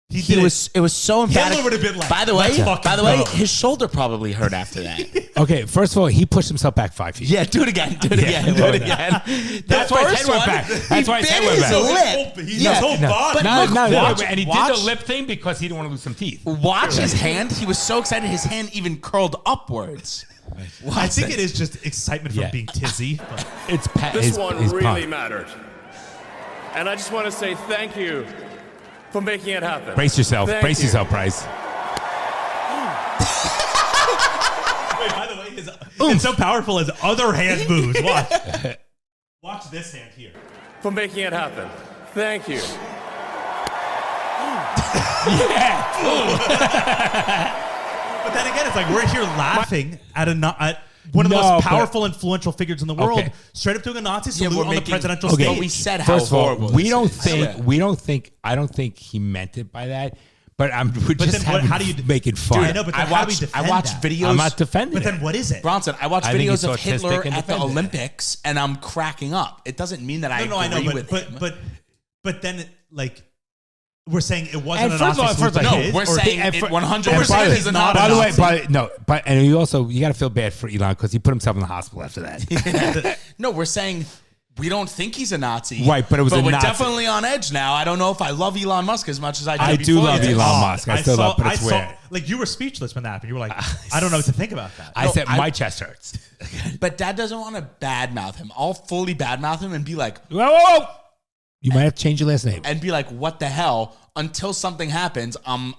It was so emphatic. Hitler would have been like, by the "Let's way, fucking go." his shoulder probably hurt after that. Okay, first of all, he pushed himself back 5 feet. Yeah, do it again. Do it again. Do it again. That's why his head went back. That's why his head went back. His whole body. And he did the lip thing because he didn't want to lose some teeth. Watch his hand. He was so excited. His hand even curled upwards. I think it is just excitement from being tizzy. But. It's This one really mattered. And I just want to say thank you for making it happen. Brace yourself. Thank you. Yourself, Bryce. Wait, by the way, it's so powerful as other hand moves. Watch. Watch this hand here. For making it happen. Thank you. But then again, it's like we're here laughing at one of the most powerful, influential figures in the world, straight up doing a Nazi salute on the presidential stage. But we said how First of all, horrible. I don't think he meant it by that. But we're just how do you making fun. I know, but then how do we defend I watched that? videos. I'm not defending But it. then what is it? Bronson, I watched I think videos he's of Hitler autistic and at the defended it. Olympics, and I'm cracking up. It doesn't mean that I agree with him. But then like we're saying it wasn't And a first of Nazi all, salute. first of all, it is, we're or- saying and it for- 100% we're saying is he's a not By the way, Nazi. and you got to feel bad for Elon because he put himself in the hospital after that. No, we're saying we don't think he's a Nazi. Right, but it was a we're Nazi. definitely on edge now. I don't know if I love Elon Musk as much as I did I do before love this. Elon Musk. I still love, but it's weird. Like you were speechless when that happened. You were like, I don't know what to think about that. I said my chest hurts. But Dad doesn't want to badmouth him. I'll fully badmouth him and be like, Whoa. You might have to change your last name. and be like, what the hell? Until something happens, I'm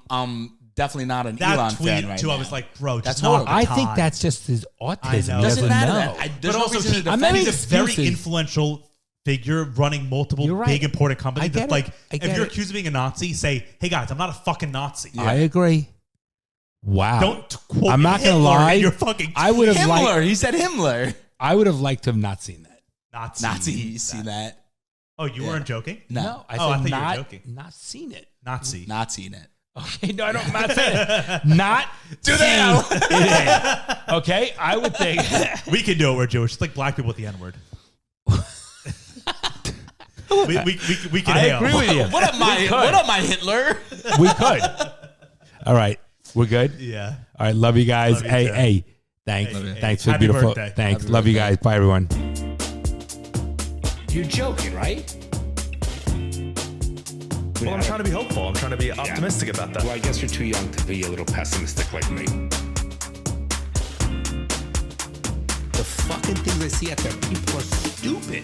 definitely not an That Elon tweet fan right too, now. I was like, bro, That's just not horrible. the I time. think that's just his autism. I know. He doesn't doesn't matter. know. That. There's But no also, reason to he's defend a him. very excuses. influential figure running multiple You're right. big important companies. I get Like, it. I if get you're it. accused of being a Nazi, say, hey guys, I'm not a fucking Nazi. I agree. Wow. Don't quote I'm not gonna Hitler lie. in your fucking I would have liked. Himmler. He said Himmler. I would have liked to have not seen that. Nazi. You see that? Oh, you weren't joking? No. I Oh, I said thought you were not. joking. Not seen it. Nazi. Not seen it. Okay, no, I don't. I'm not saying it. Not Do that. it. Okay, I would think. We can do it. We're Jewish. It's like black people with the N word. we can I hail. agree with you. What up, my Hitler? We could. All right, we're good. Yeah. All right, love you guys. Love you hey, too. hey, thanks, Hey, thanks for the happy beautiful. birthday. Thanks, Happy love you birthday. guys. Bye, everyone. You're joking, right? Well, I'm trying to be hopeful. I'm trying to be optimistic about that. Well, I guess you're too young to be a little pessimistic like me. The fucking things I see out there, people are stupid.